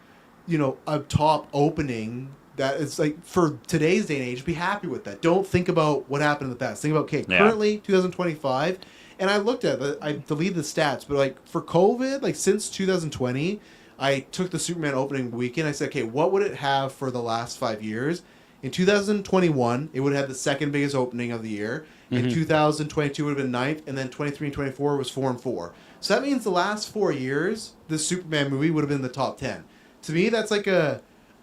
you know, a top opening that is like for today's day and age, be happy with that. Don't think about what happened in the past. Think about, okay, currently 2025, and I looked at it, I deleted the stats, but like for COVID, like since 2020, I took the Superman opening weekend. I said, okay, what would it have for the last 5 years? In 2021, it would have had the second biggest opening of the year. In 2022, it would have been ninth, and then 23 and 24 was 4 and 4. So that means the last 4 years, the Superman movie would have been in the top 10. To me, that's like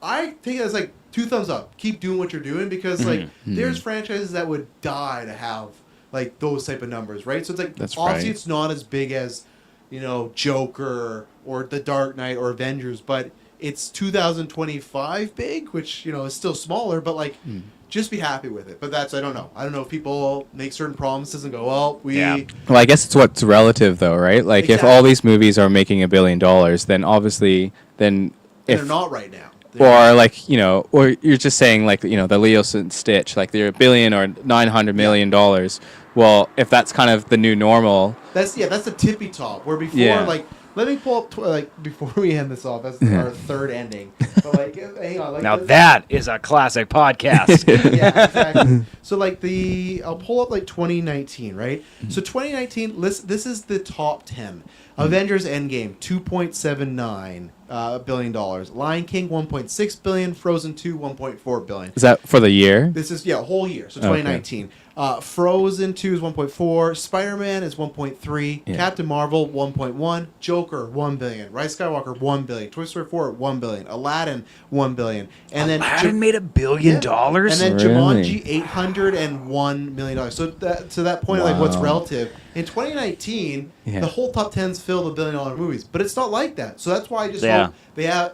I take it as like 2 thumbs up. Keep doing what you're doing, because like there's franchises that would die to have like those type of numbers, right? So it's like, obviously it's not as big as, you know, Joker or The Dark Knight or Avengers, but it's 2025 big, which, you know, is still smaller, but like just be happy with it. But that's, I don't know if people make certain promises and go, well, well, I guess it's what's relative though, right? Like exactly. If all these movies are making $1 billion, then obviously if they're not right now. Or like, you know, or you're just saying like, you know, the Leo and Stitch, like they're $1 billion or $900 million. Well, if that's kind of the new normal, that's the tippy top. Where before, like, let me pull up like before we end this off. That's our third ending. But like, hang on. Like, now that is a classic podcast. Yeah, exactly. So like I'll pull up like 2019, right? So 2019, this is the top 10. Avengers Endgame, $2.79 billion. Lion King, $1.6 billion. Frozen 2, $1.4 billion. Is that for the year? This is, whole year. So 2019. Frozen 2 is 1.4. Spider-Man is 1.3. Yeah. Captain Marvel 1.1. Joker 1 billion. Rise Skywalker 1 billion. Toy Story 4 1 billion. Aladdin 1 billion. And then Aladdin made $1 billion. And then Really? Jumanji $801 million. So to that point, like what's Wow. relative in 2019, Yeah. the whole top 10s filled with $1 billion movies, but it's not like that. So that's why I just Yeah. hope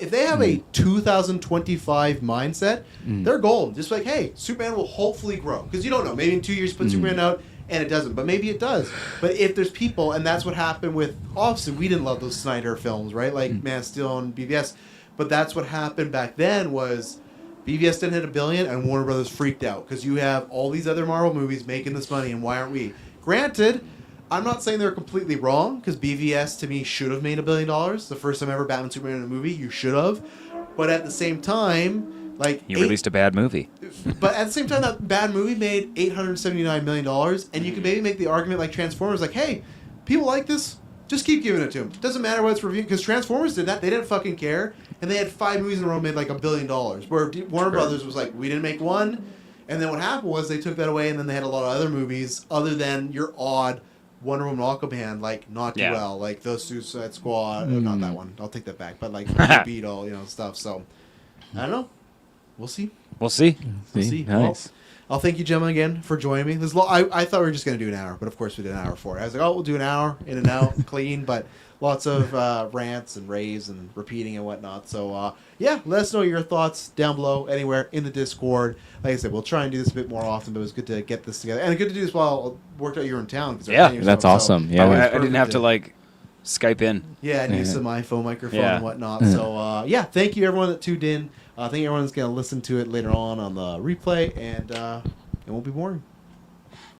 if they have a 2025 mindset, they're golden. Just like, hey, Superman will hopefully grow because you don't know. Maybe in 2 years you put Superman out and it doesn't, but maybe it does. But if there's people, and that's what happened with obviously we didn't love those Snyder films, right? Like Man of Steel and BVS, but that's what happened back then was. BVS didn't hit $1 billion, and Warner Brothers freaked out because you have all these other Marvel movies making this money, and why aren't we? Granted, I'm not saying they're completely wrong because BVS to me should have made $1 billion. The first time ever Batman Superman in a movie, you should have. But at the same time, like You released a bad movie. but at the same time, that bad movie made $879 million, and you can maybe make the argument like Transformers, like, hey, people like this. Just keep giving it to them. Doesn't matter what it's reviewed because Transformers did that. They didn't fucking care, and they had 5 movies in a row made like $1 billion. Where Warner Brothers was like, we didn't make one, and then what happened was they took that away, and then they had a lot of other movies other than your odd Wonder Woman Aquaman, like not do well, like those Suicide Squad. Not that one. I'll take that back. But like Beetle, stuff. So I don't know. We'll see. We'll see. We'll see. Nice. Well, I'll thank you, gentlemen, again for joining me. I thought we were just going to do an hour, but of course we did an hour for it. I was like, we'll do an hour, in and out, clean, but lots of rants and raves and repeating and whatnot. So, let us know your thoughts down below, anywhere in the Discord. Like I said, we'll try and do this a bit more often, but it was good to get this together. And good to do this while it worked out you were in town. 'Cause Yeah, that's awesome. Yeah. I didn't have to like Skype in. Yeah, and use some iPhone microphone Yeah. and whatnot. So, thank you everyone that tuned in. I think everyone's going to listen to it later on the replay, and it won't be boring.